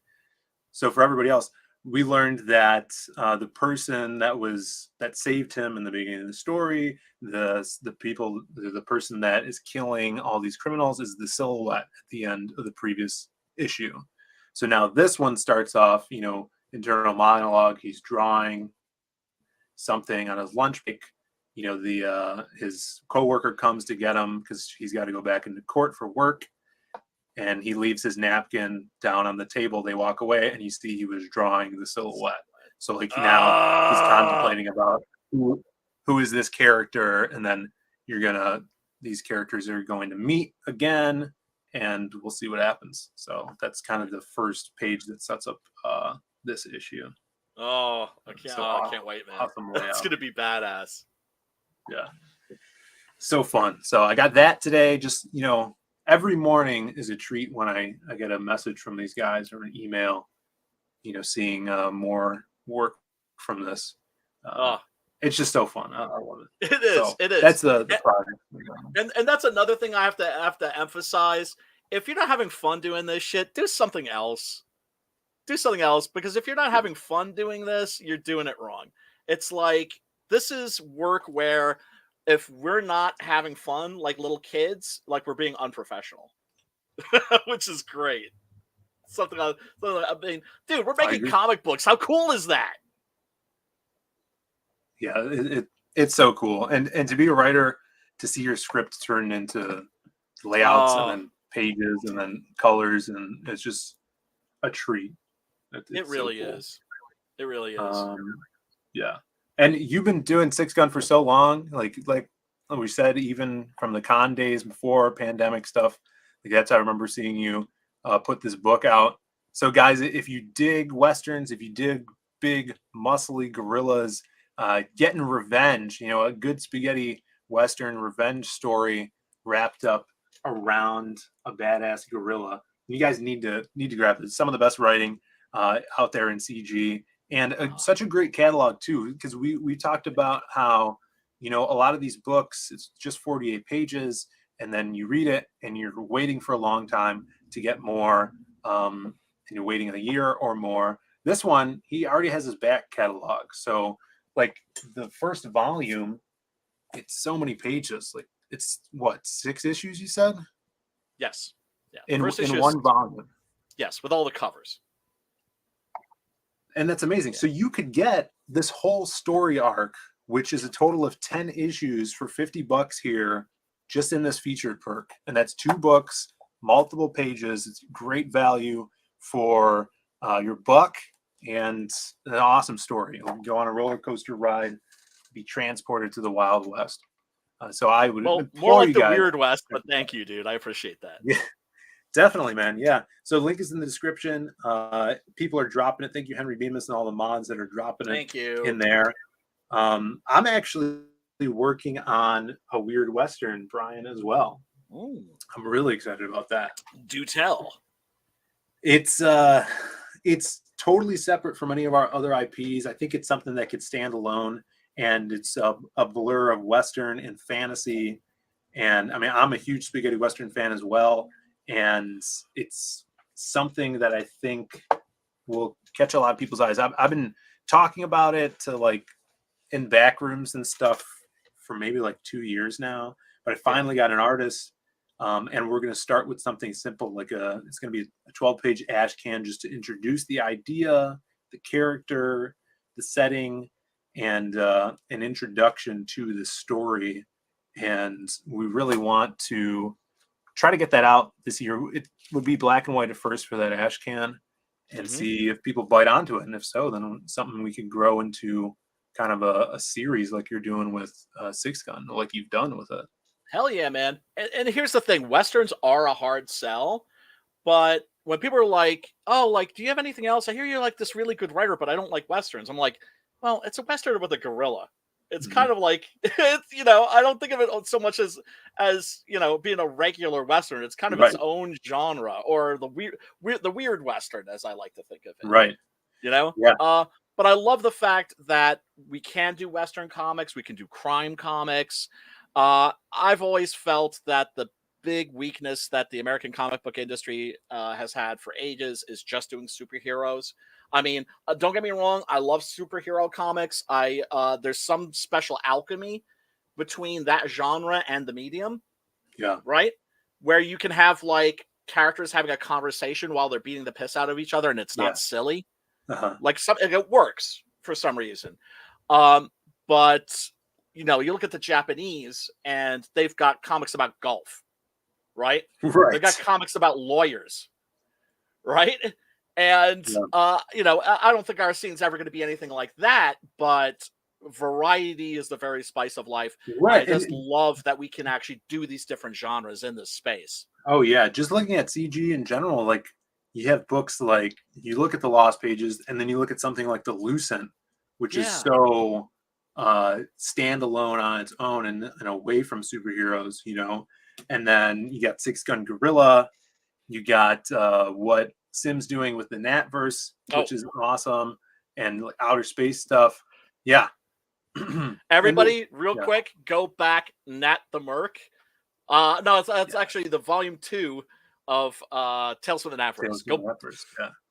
So for everybody else, we learned that the person that saved him in the beginning of the story, the person that is killing all these criminals is the Silhouette at the end of the previous issue. So now this one starts off, internal monologue. He's drawing something on his lunch break. the his coworker comes to get him because he's got to go back into court for work, and he leaves his napkin down on the table. They walk away, and you see he was drawing the silhouette. So like now he's contemplating about who is this character, and then these characters are going to meet again, and we'll see what happens. So that's kind of the first page that sets up this issue. Oh, I can't wait, man. Awesome It's gonna be badass. Yeah, so fun. So I got that today. Just every morning is a treat when I get a message from these guys or an email, seeing more work from this. It's just so fun. I love it. It is. So it is. That's the project. And that's another thing I have to emphasize. If you're not having fun doing this shit, do something else. Do something else, because if you're not having fun doing this, you're doing it wrong. It's like, this is work where if we're not having fun like little kids, like, we're being unprofessional, which is great. I mean, dude, we're making comic books. How cool is that? Yeah, it's so cool. And to be a writer, to see your script turn into layouts and then pages and then colors, and it's just a treat. It really is. It really is. Yeah. And you've been doing Sixgun for so long, like we said, even from the con days before pandemic stuff. Like, that's how I remember seeing you put this book out. So guys, if you dig Westerns, if you dig big muscly gorillas getting revenge, a good spaghetti Western revenge story wrapped up around a badass gorilla, you guys need to grab it. Some of the best writing out there in CG, and such a great catalog too, because we talked about how a lot of these books, it's just 48 pages, and then you read it and you're waiting for a long time to get more, and you're waiting a year or more. This one, he already has his back catalog, so like the first volume, it's so many pages. Like, it's what, 6 issues, you said? Yes. Yeah. In one volume. Yes, with all the covers. And that's amazing. Yeah. So you could get this whole story arc, which is a total of 10 issues, for $50 here, just in this featured perk. And that's 2 books, multiple pages. It's great value for your buck, and an awesome story. You'll go on a roller coaster ride, be transported to the Wild West. So I would more like the Weird West, but thank you, dude. I appreciate that. Yeah. Definitely, man. Yeah. So link is in the description. People are dropping it. Thank you, Henry Bemis, and all the mods that are dropping it in there. I'm actually working on a Weird Western, Brian, as well. Ooh. I'm really excited about that. Do tell. It's totally separate from any of our other IPs. I think it's something that could stand alone, and it's a blur of Western and fantasy. And I mean, I'm a huge spaghetti Western fan as well. And it's something that I think will catch a lot of people's eyes. I've been talking about it to, like, in back rooms and stuff for maybe like 2 years now, but I finally got an artist, and we're going to start with something simple, like it's going to be a 12-page ash can, just to introduce the idea, the character, the setting, and an introduction to the story. And we really want to try to get that out this year. It would be black and white at first for that ash can, and see if people bite onto it. And if so, then something we could grow into kind of a series, like you're doing with Sixgun, like you've done with it. Hell yeah, man. And here's the thing. Westerns are a hard sell, but when people are like, oh, like, do you have anything else? I hear you're like this really good writer, but I don't like Westerns. I'm like, well, it's a Western with a gorilla. It's kind of like, it's, I don't think of it so much as being a regular Western. It's kind of its own genre, or the weird Western, as I like to think of it. Right. Yeah. But I love the fact that we can do Western comics. We can do crime comics. I've always felt that the big weakness that the American comic book industry has had for ages is just doing superheroes. I mean, don't get me wrong. I love superhero comics. There's some special alchemy between that genre and the medium. Yeah. Right? Where you can have, like, characters having a conversation while they're beating the piss out of each other, and it's not silly. Like, it works for some reason. But, you look at the Japanese and they've got comics about golf, right? Right. They've got comics about lawyers, right? And I don't think our scene's ever going to be anything like that, but variety is the very spice of life. Right. I just love that we can actually do these different genres in this space. Oh yeah, just looking at CG in general, like you have books like you look at the Lost Pages, and then you look at something like the Lucent, which is so standalone on its own and away from superheroes, and then you got Sixgun Gorilla, you got what Sim's doing with the Natverse, which is awesome, and like outer space stuff. Yeah. Everybody, real quick, go back Nat the Merc. No, it's actually the volume 2 of Tales from the Natverse.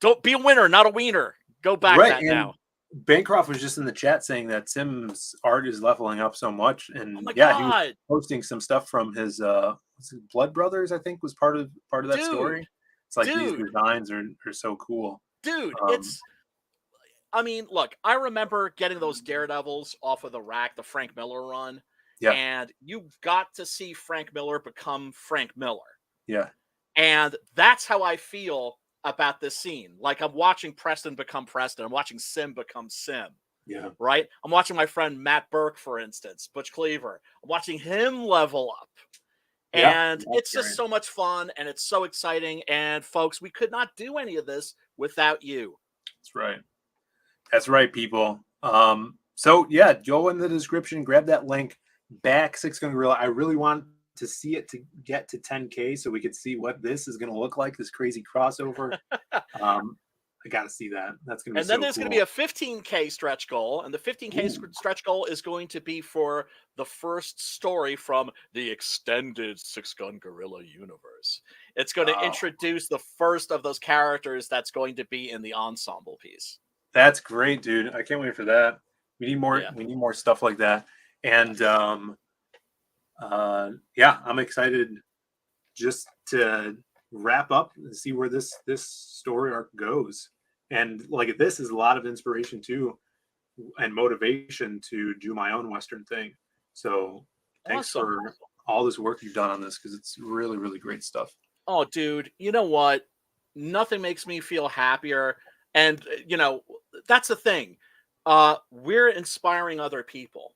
Don't be a winner, not a wiener. Go back that now. Bancroft was just in the chat saying that Sim's art is leveling up so much, and God. He was posting some stuff from his Blood Brothers, I think, was part of that story. It's like these designs are so cool, dude. Look, I remember getting those Daredevils off of the rack, the Frank Miller run, and you got to see Frank Miller become Frank Miller. Yeah, and that's how I feel about this scene. Like I'm watching Preston become Preston. I'm watching Sim become Sim. Yeah. Right? I'm watching my friend Matt Burke, for instance, Butch Cleaver. I'm watching him level up. And it's just so much fun, and it's so exciting. And folks, we could not do any of this without you. That's right. That's right, people. So yeah, go in the description, grab that link, back Sixgun Gorilla. I really want to see it to get to 10K so we could see what this is going to look like, this crazy crossover. I got to see that. That's going to be And then so there's going to be a 15K stretch goal, and the 15K stretch goal is going to be for the first story from the extended Sixgun Gorilla universe. It's going to introduce the first of those characters that's going to be in the ensemble piece. That's great, dude. I can't wait for that. We need more. We need more stuff like that. And I'm excited just to wrap up and see where this story arc goes. And like this is a lot of inspiration too, and motivation to do my own Western thing. So thanks for all this work you've done on this, because it's really, really great stuff. Oh, dude, you know what? Nothing makes me feel happier. And that's the thing. We're inspiring other people.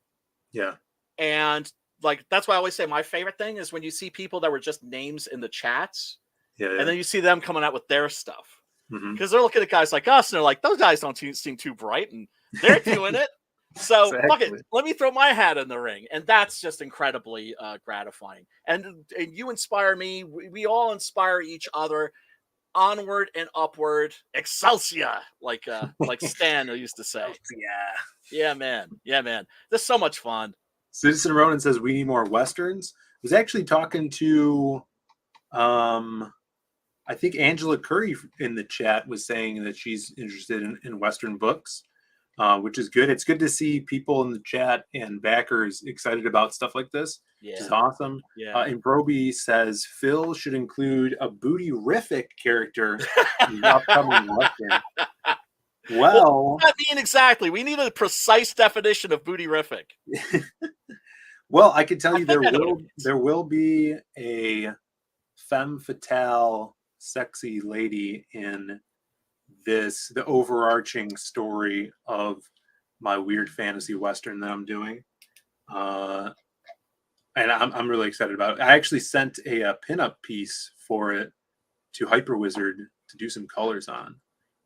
Yeah. And like that's why I always say my favorite thing is when you see people that were just names in the chats, and then you see them coming out with their stuff, because they're looking at guys like us and they're like, those guys don't seem too bright, and they're doing it. So fuck it, let me throw my hat in the ring, and that's just incredibly gratifying. And you inspire me. We all inspire each other. Onward and upward, Excelsior, like Stan used to say. Yeah, man. This is so much fun. Citizen Ronan says we need more Westerns. I was actually talking to, I think Angela Curry in the chat was saying that she's interested in Western books, which is good. It's good to see people in the chat and backers excited about stuff like this. Yeah. Which is awesome. Yeah. And Broby says Phill should include a booty-rific character in the upcoming Western. Well, what does that mean exactly? We need a precise definition of booty-rific. Well, I can tell you there will be a femme fatale, sexy lady in the overarching story of my weird fantasy Western that I'm doing. And I'm really excited about it. I actually sent a pinup piece for it to Hyper Wizard to do some colors on,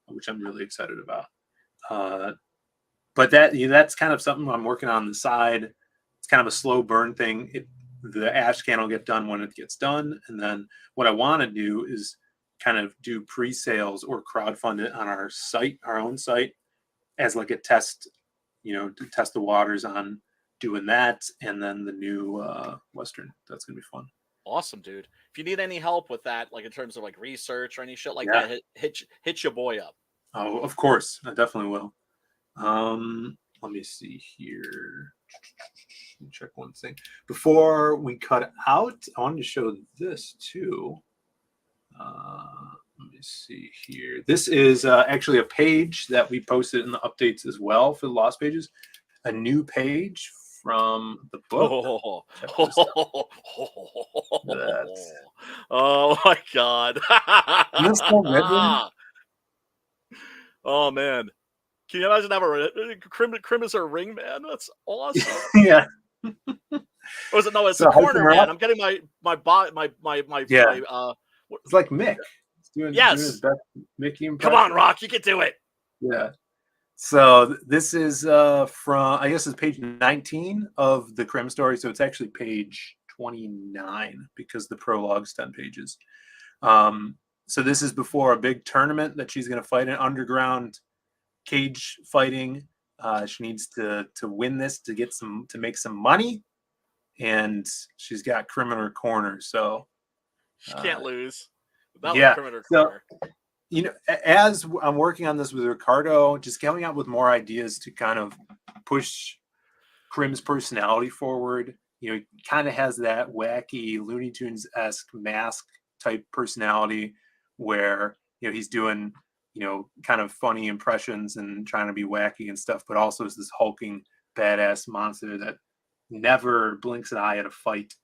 which I'm really excited about. But that's kind of something I'm working on the side. It's kind of a slow burn thing. The Ash can will get done when it gets done. And then what I want to do is kind of do pre-sales or crowdfund it on our own site as like a test, to test the waters on doing that, and then the new Western. That's gonna be fun. Awesome, dude. If you need any help with that, like in terms of like research or any shit like that, hit your boy up. Oh, of course, I definitely will. Let me see here. Let me check one thing before we cut out. I wanted to show this too. Let me see here. This is actually a page that we posted in the updates as well for the Lost Pages. A new page from the book. That's- Oh my god. Isn't this so riveting? Oh man. Can you imagine having a Crim is her ring man? That's awesome. Yeah. Or is it no, it's So the hyping corner her man. up? I'm getting my Yeah. what- It's like Mick. He's doing Yes. his best Mickey impression. Come on, Rock, you can do it. Yeah. So this is from, I guess it's page 19 of the Crim story. So it's actually page 29 because the prologue's 10 pages. So this is before a big tournament that she's going to fight in underground cage fighting. She needs to win this to make some money, and she's got Crim in her corner. So She can't lose. That yeah. was Crim in her So, corner. you know, as I'm working on this with Ricardo, just coming up with more ideas to kind of push Crim's personality forward. You know, he kind of has that wacky Looney Tunes-esque mask type personality where, you know, he's doing, you know, kind of funny impressions and trying to be wacky and stuff, but also is this hulking badass monster that never blinks an eye at a fight.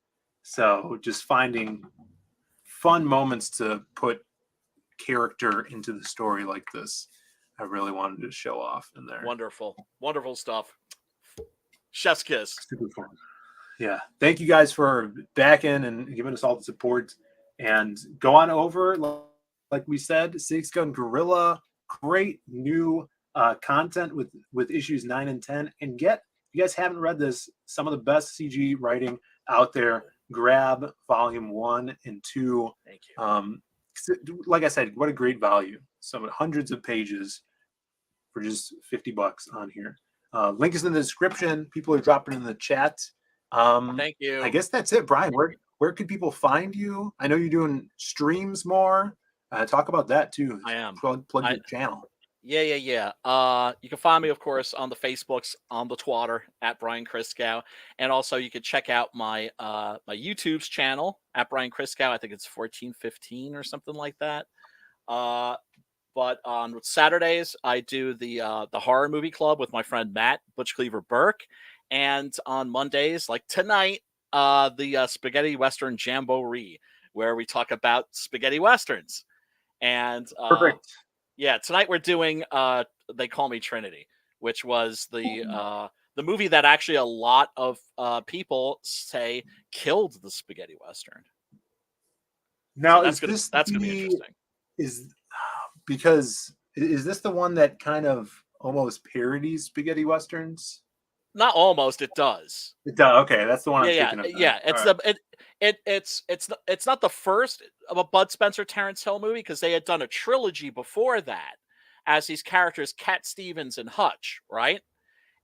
So just finding fun moments to put character into the story like this, I really wanted to show off in there. Wonderful. Wonderful stuff. Chef's kiss. Super fun. Yeah. Thank you guys for backing and giving us all the support. And go on over, like we said, Sixgun Gorilla, great new content with issues 9 and 10. And if you guys haven't read this, some of the best CG writing out there. Grab volume 1 and 2. Thank you. Like I said, what a great value. Some hundreds of pages for just $50 on here. Link is in the description. People are dropping in the chat. Thank you. I guess that's it, Brian. Where can people find you? I know you're doing streams more. Talk about that too. I am. Plug your channel. Yeah. You can find me, of course, on the Facebooks, on the Twitter at Brian Christgau, and also you can check out my my YouTube's channel at Brian Christgau. I think it's 1415 or something like that. But on Saturdays, I do the horror movie club with my friend Matt Butch Cleaver Burke, and on Mondays, like tonight, the Spaghetti Western Jamboree, where we talk about spaghetti westerns. And Perfect. yeah, tonight we're doing They Call Me Trinity, which was the movie that actually a lot of people say killed the spaghetti western. Now, so that's gonna be interesting. Is this the one that kind of almost parodies spaghetti westerns? Not almost, it does. It does. Okay, that's the one I'm thinking of. Yeah. It's not the first of a Bud Spencer Terrence Hill movie, because they had done a trilogy before that as these characters Cat Stevens and Hutch, right?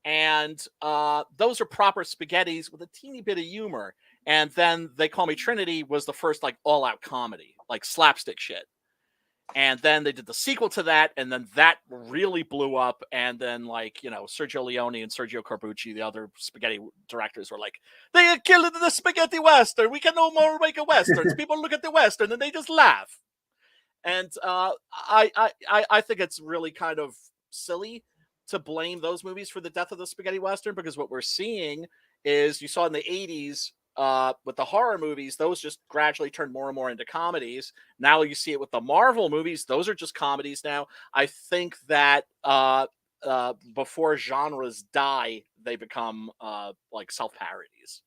And those are proper spaghettis with a teeny bit of humor. And then They Call Me Trinity was the first like all-out comedy, like slapstick shit. And then they did the sequel to that, and then that really blew up. And then, like, you know, Sergio Leone and Sergio Corbucci, the other spaghetti directors, were like, "They are killing the spaghetti western. We can no more make a westerns. People look at the western and they just laugh." And I think it's really kind of silly to blame those movies for the death of the spaghetti western, because what we're seeing is, you saw in the 80s. With the horror movies, those just gradually turned more and more into comedies. Now you see it with the Marvel movies; those are just comedies now. I think that before genres die, they become like self-parodies.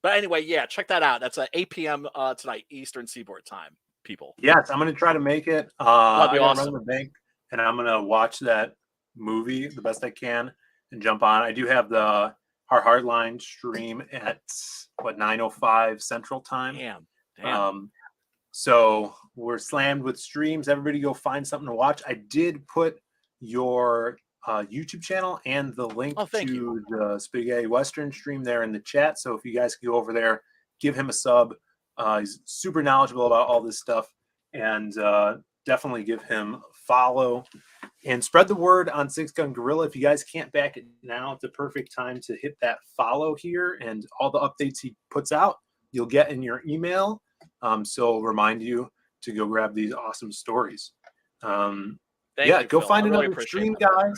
But anyway, yeah, check that out. That's at 8 p.m. Tonight, Eastern Seaboard time, people. Yes, I'm going to try to make it. That'd be I'm awesome. gonna run the bank, and I'm going to watch that movie the best I can and jump on. I do have the Hardline stream at 9:05 Central Time. Damn. So we're slammed with streams. Everybody go find something to watch. I did put your YouTube channel and the link to the Spaghetti Western stream there in the chat. So if you guys can go over there, give him a sub. He's super knowledgeable about all this stuff, and definitely give him a follow. And spread the word on Sixgun Gorilla. If you guys can't back it now, it's a perfect time to hit that follow here, and all the updates he puts out, you'll get in your email. So it'll remind you to go grab these awesome stories. Thank you, go Phil. find I really another appreciate stream, that. guys.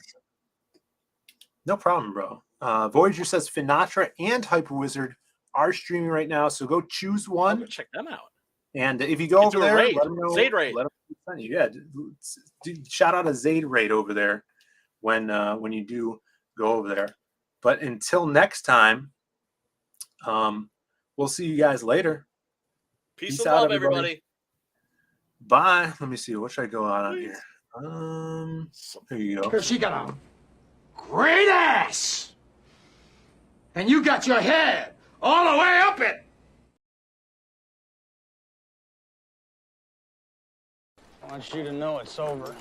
No problem, bro. Voyager says Finatra and Hyper Wizard are streaming right now, so go choose I'll one. go check them out. And if you go You over do a there, raid. let them know. Zaid raid. Let them send you. Yeah, shout out a Zaid raid over there when you do go over there. But until next time, we'll see you guys later. Peace Peace and out, love, everybody. everybody. Bye. Let me see. What should I go on here? There you go. She got a great ass. And you got your head all the way up it. I want you to know it's over.